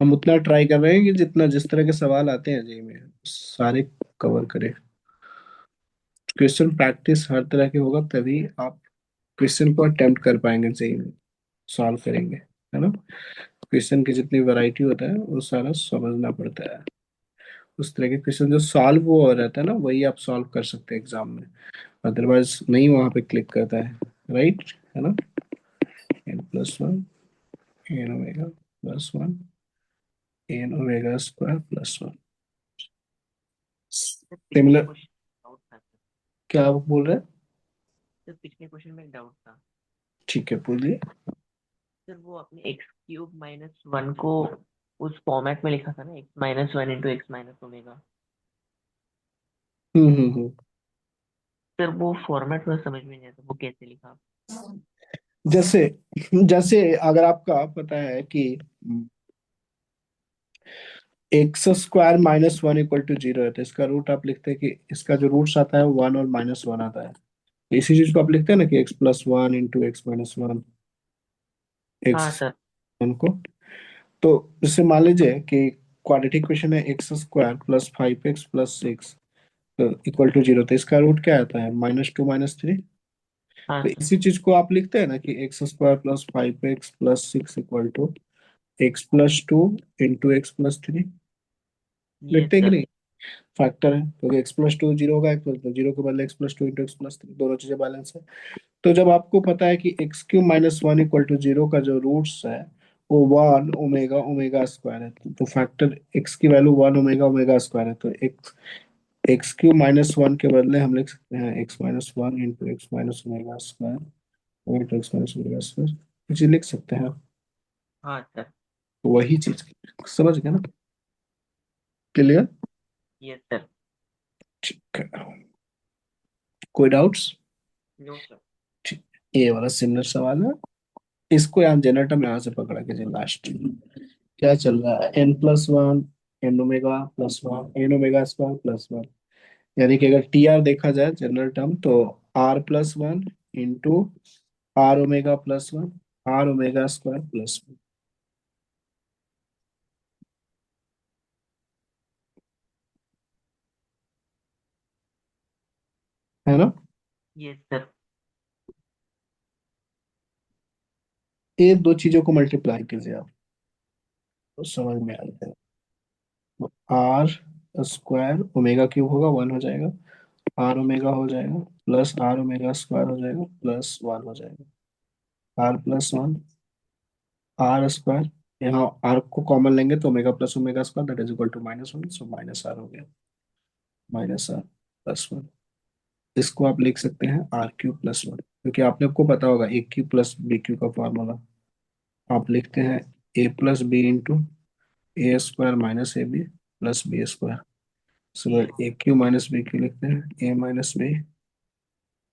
Speaker 1: हम उतना ट्राई कर रहे हैं कि जितना जिस तरह के सवाल आते हैं जी में सारे कवर करें। क्वेश्चन प्रैक्टिस हर तरह के होगा तभी आप क्वेश्चन को अटेम्प्ट कर पाएंगे, सही में सॉल्व करेंगे, है ना। क्वेश्चन की जितनी वैरायटी होता है वो सारा समझना पड़ता है, उस तरह के क्वेश्चन जो सॉल्व हुआ रहता है ना वही आप सॉल्व कर सकते हैं एग्जाम में, अदरवाइज नहीं वहां पे क्लिक करता है, राइट, है ना। N plus one n omega plus one n omega square plus one,
Speaker 2: sir पिछले
Speaker 1: सिमिलर।
Speaker 2: क्वेश्चन डाउट था सर।
Speaker 1: क्या आप बोल रहे हैं?
Speaker 2: सर पिछले क्वेश्चन में एक डाउट था।
Speaker 1: ठीक है बोलिए।
Speaker 2: सर वो आपने एक्स क्यूब माइनस वन को उस फॉर्मेट में लिखा था ना, x minus one into x minus omega.
Speaker 1: हम्म।
Speaker 2: सर वो फॉर्मेट में समझ में नहीं आता, वो कैसे लिखा आप?
Speaker 1: जैसे जैसे अगर आपका पता है कि x square minus one equal to 0 है, तो इसका रूट आप लिखते हैं कि इसका जो रूट्स आता है वन और माइनस वन आता है, तो इसी चीज को आप लिखते हैं ना कि x plus one into x minus one,
Speaker 2: हाँ
Speaker 1: एक्स
Speaker 2: सर।
Speaker 1: वन को। तो इससे मान लीजिए कि क्वाड्रेटिक इक्वेशन है x square plus five x plus six equal to 0, तो इसका रूट क्या आता है, माइनस टू माइनस थ्री।
Speaker 2: हाँ
Speaker 1: तो
Speaker 2: सर।
Speaker 1: इसी चीज को आप लिखते हैं ना कि x square plus five x plus six equal to x plus two into x plus three,
Speaker 2: yes
Speaker 1: लिखते हैं कि
Speaker 2: सर।
Speaker 1: नहीं? फैक्टर है, क्योंकि एक्स प्लस टू जीरो होगा, एक्स प्लस जीरो के बदले x plus two into x plus three, दोनों चीजें बैलेंस है। तो जब आपको पता है कि x Q minus one equal to 0 का जो रूट्स है वो वन ओमेगा ओमेगा स्क्वायर है, तो फैक्टर एक्स की value one omega omega square है, तो x x Q minus one के बदले हम लिख सकते हैं x minus one into x minus omega square into x minus omega square, कुछ लिख सकते हैं।
Speaker 2: हाँ सर।
Speaker 1: तो वही चीज समझ गए ना? क्लियर?
Speaker 2: Yes sir.
Speaker 1: ठीक है, कोई डाउट्स?
Speaker 2: No sir.
Speaker 1: ठीक, ये वाला सिमिलर सवाल है, इसको यहाँ जनरेटर में यहाँ से पकड़ा के लास्ट क्या चल रहा है, n plus one n omega plus one n omega square plus one, यानी कि अगर टी आर देखा जाए जनरल टर्म तो r plus one into r omega plus one r omega square plus one, है ना?
Speaker 2: Yes sir.
Speaker 1: ये दो चीजों को मल्टीप्लाई कीजिए आप, तो समझ में आ जाएगा। तो आर स्क्वायर ओमेगा क्यूब होगा, वन हो जाएगा, आर ओमेगा हो जाएगा प्लस आर ओमेगा स्क्वायर हो जाएगा प्लस वन हो जाएगा, r plus one r square, यहाँ आर को कॉमन लेंगे तो omega plus omega square that is equal to minus one, so minus r हो गया, माइनस आर प्लस वन। इसको आप लिख सकते हैं आर क्यू प्लस वन, क्योंकि आपको पता होगा a cube plus b cube का फॉर्मूला, आप लिखते हैं a plus b into a square minus a b plus b square, so a cube minus b cube लिखते हैं a minus b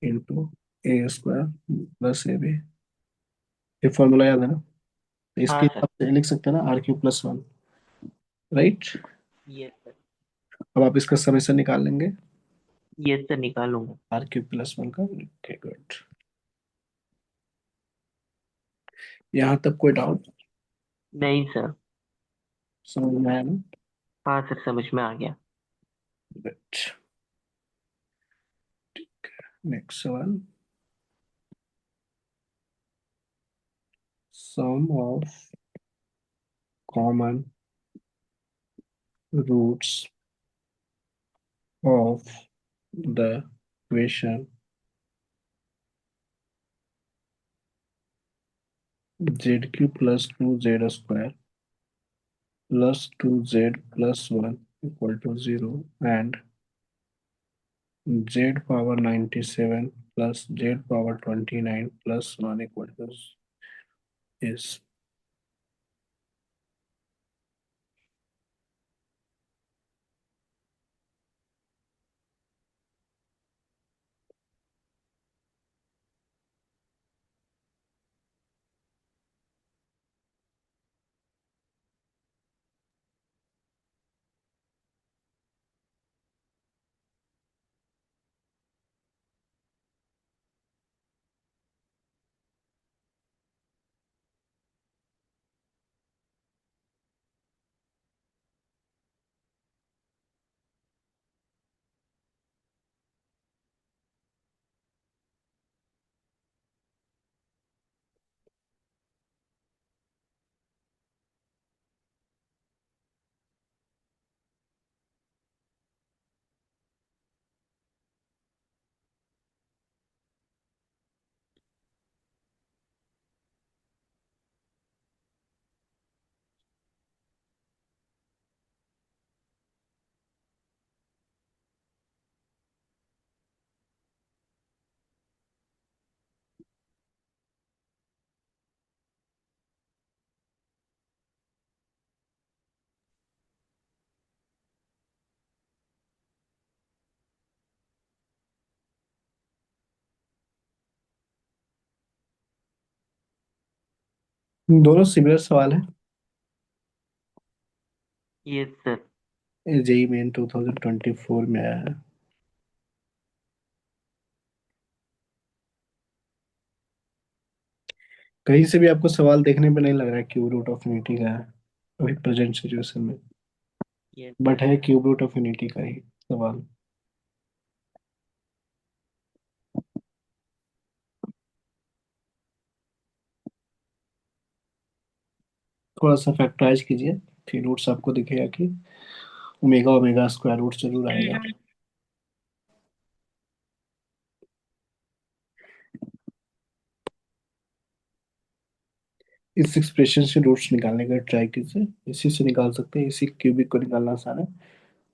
Speaker 1: into a square plus a b, ये formula याद है ना? तो इसके
Speaker 2: हाँ
Speaker 1: हिसाब
Speaker 2: सर।
Speaker 1: से लिख सकते हैं ना r q plus one, right?
Speaker 2: Yes sir.
Speaker 1: अब आप इसका समेशन निकाल लेंगे
Speaker 2: यस सर, निकालूंगा।
Speaker 1: आर क्यू प्लस वन का, ओके गुड। यहाँ तक कोई डाउट?
Speaker 2: नहीं सर।
Speaker 1: समझ में आया ना?
Speaker 2: हाँ सर, समझ में आ गया।
Speaker 1: गुड, नेक्स्ट सवाल, sum of common roots of the equation z cube plus two z square plus two z plus one equal to zero and z power 97 plus z power 29 plus one equal to is. दोनों similar सवाल है,
Speaker 2: yes sir.
Speaker 1: JEE main 2024 में आया है। कहीं से भी आपको सवाल देखने पे नहीं लग रहा है क्यूब रूट ऑफ यूनिटी का है अभी प्रेजेंट सिचुएशन में,
Speaker 2: यस
Speaker 1: बट
Speaker 2: सर।
Speaker 1: है क्यूब रूट ऑफ यूनिटी का ही सवाल। थोड़ा सा फैक्टराइज कीजिए, फिर रूट्स आपको दिखेगा कि ओमेगा ओमेगा स्क्वायर रूट जरूर आएगा। इस एक्सप्रेशन से रूट्स निकालने का ट्राई कीजिए, इसी से निकाल सकते हैं, इसी क्यूबिक को निकालना आसान है।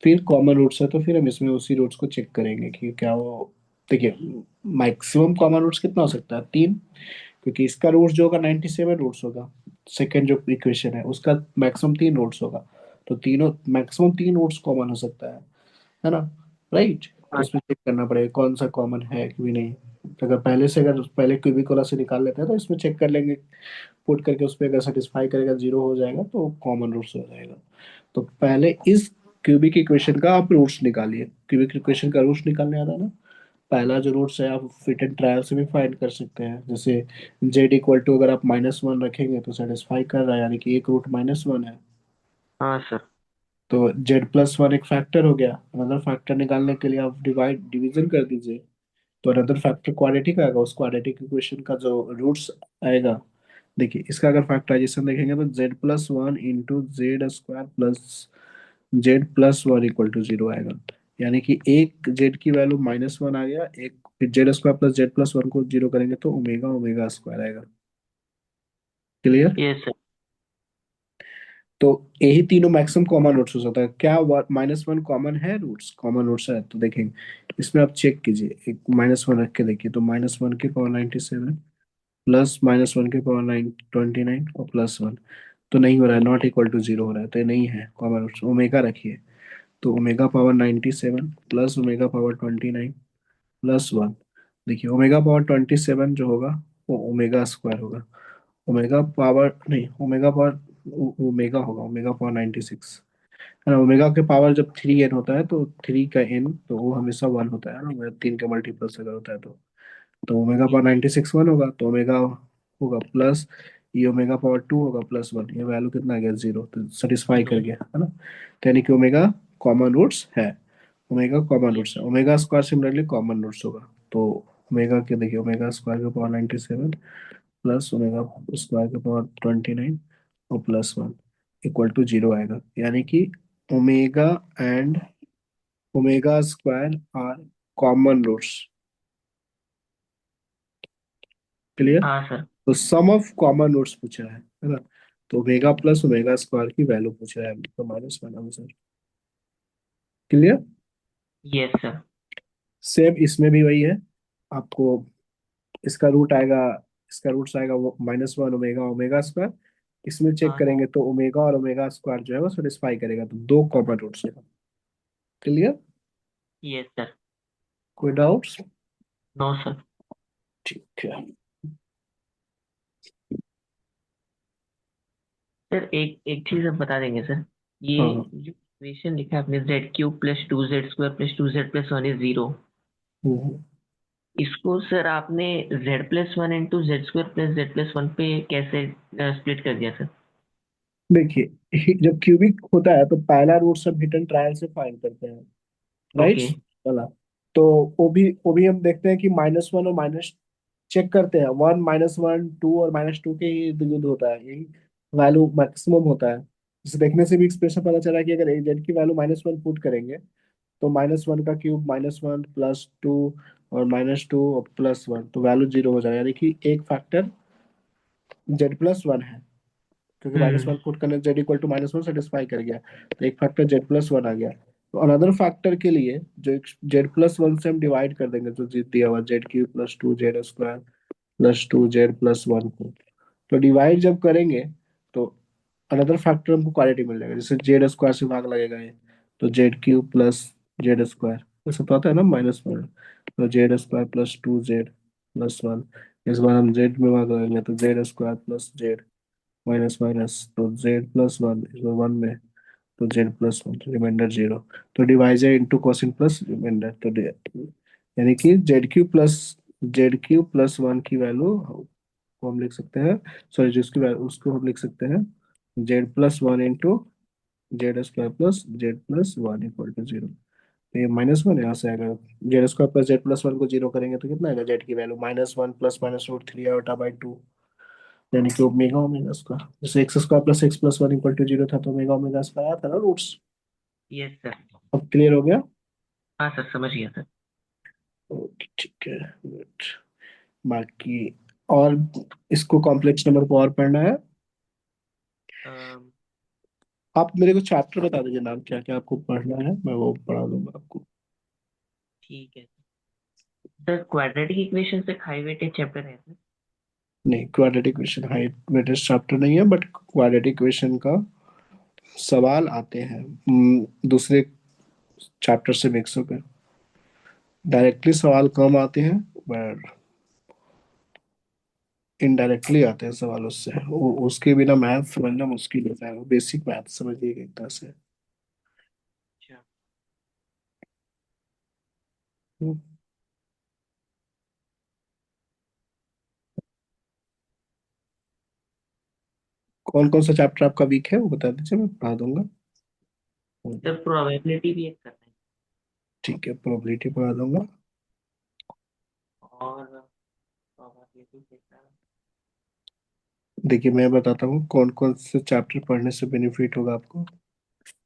Speaker 1: फिर कॉमन रूट्स है तो फिर हम इसमें उसी रूट्स को चेक करेंगे कि क्या वो, देखिए मैक्सिमम कॉमन रूट्स कितना हो सकता है, 3, क्योंकि इसका रूट्स जो होगा 97 रूट्स होगा। सेकेंड जो इक्वेशन है उसका मैक्सिमम 3 रूट्स होगा, तो तीनों मैक्सिमम 3 रूट्स कॉमन हो सकता है ना, राइट। तो
Speaker 2: हाँ।
Speaker 1: इसमें चेक करना पड़ेगा कौन सा कॉमन है कि भी नहीं। तो अगर पहले क्यूबिक वाला से निकाल लेते हैं तो इसमें चेक कर लेंगे, पुट करके उस पर अगर सेटिस्फाई करेगा, जीरो हो जाएगा तो कॉमन रूट्स हो जाएगा। तो पहले इस क्यूबिक इक्वेशन का आप रूट्स निकालिए, क्यूबिक इक्वेशन का रूट्स निकालने आता है ना। पहला जो रूट्स है आप फिट एंड ट्रायल से भी फाइंड कर सकते हैं, जैसे जेड इक्वल टू अगर आप -1 रखेंगे तो सेटिस्फाई कर रहा है, यानी कि एक रूट -1 है।
Speaker 2: हाँ सर।
Speaker 1: तो z+1 एक फैक्टर हो गया, अनदर फैक्टर निकालने के लिए आप डिवीजन कर दीजिए, तो अनदर फैक्टर क्वाड्रेटिक आएगा, उस क्वाड्रेटिक इक्वेशन का जो रूट्स आएगा, देखिए इसका अगर फैक्टराइजेशन देखेंगे तो z+1 into z² plus z+1 equal to 0 आएगा। यानी कि एक z की वैल्यू -1 आ गया, एक z² प्लस z+1 को 0 करेंगे तो ओमेगा ओमेगा स्क्वायर आएगा। क्लियर।
Speaker 2: Yes sir.
Speaker 1: तो यही तीनों मैक्सिमम कॉमन रूट्स हो सकता है। क्या -1 कॉमन है, रूट्स कॉमन रूट्स है तो देखेंगे इसमें आप चेक कीजिए, एक -1 रख के देखिए, तो -1 की पावर 97 प्लस -1 की पावर 29 और +1, तो नहीं हो रहा है, नॉट इक्वल टू 0 हो रहा है, तो ये नहीं है कॉमन रूट्स। ओमेगा रखिए, तो omega power 97 plus omega power 29 +1, देखिए ओमेगा पावर 27 जो होगा वो ओमेगा स्क्वायर होगा, ओमेगा पावर नहीं, ओमेगा पावर ओमेगा होगा, ओमेगा पावर 96 है ना। ओमेगा के पावर जब 3n होता है तो 3 का n तो वो हमेशा 1 होता है ना, 3 का मल्टीपल से अगर होता है तो ओमेगा पावर 96 1 होगा, तो ओमेगा होगा प्लस, ये ओमेगा पावर 2 होगा +1, ये वैल्यू कितना आ गया 0, तो सेटिस्फाई कर गया है ना। तो यानी कि ओमेगा कॉमन रूट्स है, ओमेगा कॉमन रूट्स है, omega square similarly common roots होगा। तो ओमेगा के देखिए, ओमेगा स्क्वायर के पावर 97 प्लस ओमेगा स्क्वायर के पावर 29 और +1 इक्वल टू 0 आएगा, यानी कि omega and omega square are common roots. Clear.
Speaker 2: हाँ सर।
Speaker 1: तो सम ऑफ कॉमन रूट्स पूछा है ना। तो ओमेगा प्लस ओमेगा स्क्वायर की वैल्यू पूछ रहा है, तो -1 answer. Clear.
Speaker 2: Yes sir.
Speaker 1: Same इसमें भी वही है, आपको इसका रूट आएगा, इसका रूट्स आएगा वो -1 ओमेगा ओमेगा स्क्वायर, इसमें चेक
Speaker 2: हाँ
Speaker 1: करेंगे तो ओमेगा और ओमेगा स्क्वायर जो है वो सेटिस्फाई करेगा, तो दो कॉमन रूट्स है। क्लियर।
Speaker 2: Yes sir.
Speaker 1: कोई डाउट्स।
Speaker 2: No sir.
Speaker 1: ठीक है।
Speaker 2: सर एक एक चीज आप बता देंगे सर, ये
Speaker 1: हाँ।
Speaker 2: जो इक्वेशन लिखा है आपने z³ + 2z² + 2z+1 = 0,
Speaker 1: हम्म।
Speaker 2: इसको सर आपने z+1 इंटू z² + z+1 पे कैसे स्प्लिट कर दिया सर?
Speaker 1: देखिए जब क्यूबिक होता है तो पहला रूट सब हिट एंड ट्रायल से फाइंड करते हैं, राइट
Speaker 2: ओके।
Speaker 1: वाला। तो वो भी हम देखते हैं कि -1 और माइनस चेक करते हैं, 1 -1 2 और -2 के ही इर्द गिर्द होता है, यही वैल्यू मैक्सिमम होता है। इसे देखने से भी एक्सप्रेशन पता चला कि अगर जेड की वैल्यू -1 पुट करेंगे तो -1 का क्यूब -1 +2 और -2 और +1, तो वैल्यू 0 हो जाएगा, यानी कि एक फैक्टर z+1 है, क्योंकि
Speaker 2: हम्म।
Speaker 1: -1 पुट करने जेड इक्वल टू -1 सेटिस्फाई कर गया, तो एक फैक्टर z+1 आ गया। तो अनदर फैक्टर के लिए जो z+1 से हम डिवाइड कर देंगे, तो दिया हुआ z³ + 2z² +2z+1 को, तो डिवाइड जब करेंगे तो अनदर फैक्टर हमको क्वालिटी मिल जाएगा, जैसे z² से भाग लगेगा ये, तो z³ + z², ऐसा तो आता है ना -1, तो z² + 2z+1, इस बार हम z में भाग लगेंगे तो z² + z माइनस, तो z+1 इसमें 1 में, तो z+1 रिमाइंडर 0, तो divisor into quotient plus remainder, तो यानी कि z³ + 1 की वैल्यू को हम लिख सकते हैं, सॉरी जिसकी वैल्यू उसको हम लिख सकते हैं z+1 into z² + z+1 equal to 0। तो ये -1 यहाँ से आएगा, z² + z+1 को 0 करेंगे तो कितना आएगा, जेड की वैल्यू -1 + -√3 यानी कि ओमेगा ओमेगा स्क्वायर, जैसे x² + x+1 = 0 था तो ओमेगा ओमेगा स्क्वायर आया था ना रूट्स।
Speaker 2: Yes sir.
Speaker 1: अब क्लियर हो गया।
Speaker 2: हाँ सर, समझ गया सर।
Speaker 1: ओके ठीक है, गुड। बाकी और इसको कॉम्प्लेक्स नंबर को और पढ़ना है। आप मेरे को चैप्टर बता दीजिए, नाम क्या क्या आपको पढ़ना है, मैं वो पढ़ा दूंगा आपको।
Speaker 2: ठीक है सर। क्वाड्रेटिक इक्वेशन से हाई वेटेज चैप्टर है सर।
Speaker 1: नहीं, quadratic equation high weightage chapter नहीं है, बट क्वाड्रेटिक इक्वेशन का सवाल आते हैं दूसरे चैप्टर से मिक्स होकर। डायरेक्टली सवाल कम आते हैं, बट इनडायरेक्टली आते हैं सवाल उससे। उसके बिना मैथ समझना मुश्किल होता है, बेसिक मैथ समझिए एक तरह से।
Speaker 2: अच्छा
Speaker 1: कौन कौन सा चैप्टर आपका वीक है वो बता दीजिए, मैं पढ़ा दूंगा।
Speaker 2: सर, प्रोबेबिलिटी भी एक करना है
Speaker 1: ठीक है, प्रोबेबिलिटी पढ़ा दूंगा।
Speaker 2: और प्रोबेबिलिटी के साथ
Speaker 1: देखिए मैं बताता हूँ कौन कौन से चैप्टर पढ़ने से बेनिफिट होगा आपको,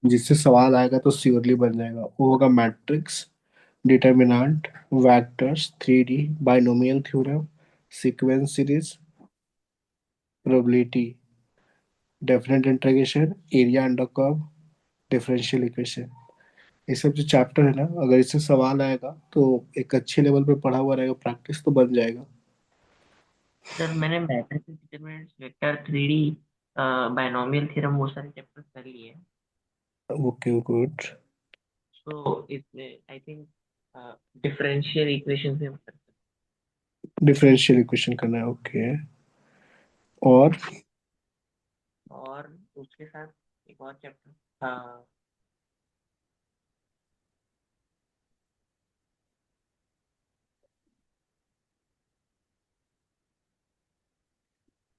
Speaker 1: जिससे सवाल आएगा तो श्योरली बन जाएगा। वो होगा matrix, determinant, vectors, three D, binomial theorem, sequence series, probability, definite integration, area under curve, differential equation. ये सब जो चैप्टर है ना, अगर इससे सवाल आएगा तो एक अच्छे लेवल पे पढ़ा हुआ रहेगा, प्रैक्टिस तो बन जाएगा।
Speaker 2: सर, मैंने matrix, determinants, vector, three D, binomial theorem वो सारे चैप्टर कर लिए हैं।
Speaker 1: Okay good.
Speaker 2: सो इसमें आई थिंक डिफरेंशियल इक्वेशन से हम कर सकते
Speaker 1: डिफरेंशियल इक्वेशन करना है, ओके। और
Speaker 2: हैं। और उसके साथ एक और चैप्टर था।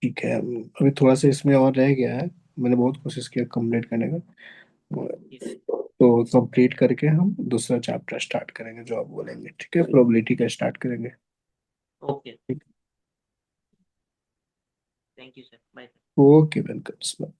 Speaker 1: ठीक है, अभी थोड़ा सा इसमें और रह गया है, मैंने बहुत कोशिश किया कंप्लीट करने का।
Speaker 2: जी
Speaker 1: तो कंप्लीट करके हम दूसरा चैप्टर स्टार्ट करेंगे जो आप बोलेंगे, ठीक है, प्रोबेबिलिटी का स्टार्ट करेंगे।
Speaker 2: Okay. Thank you sir. Bye.
Speaker 1: Okay, welcome.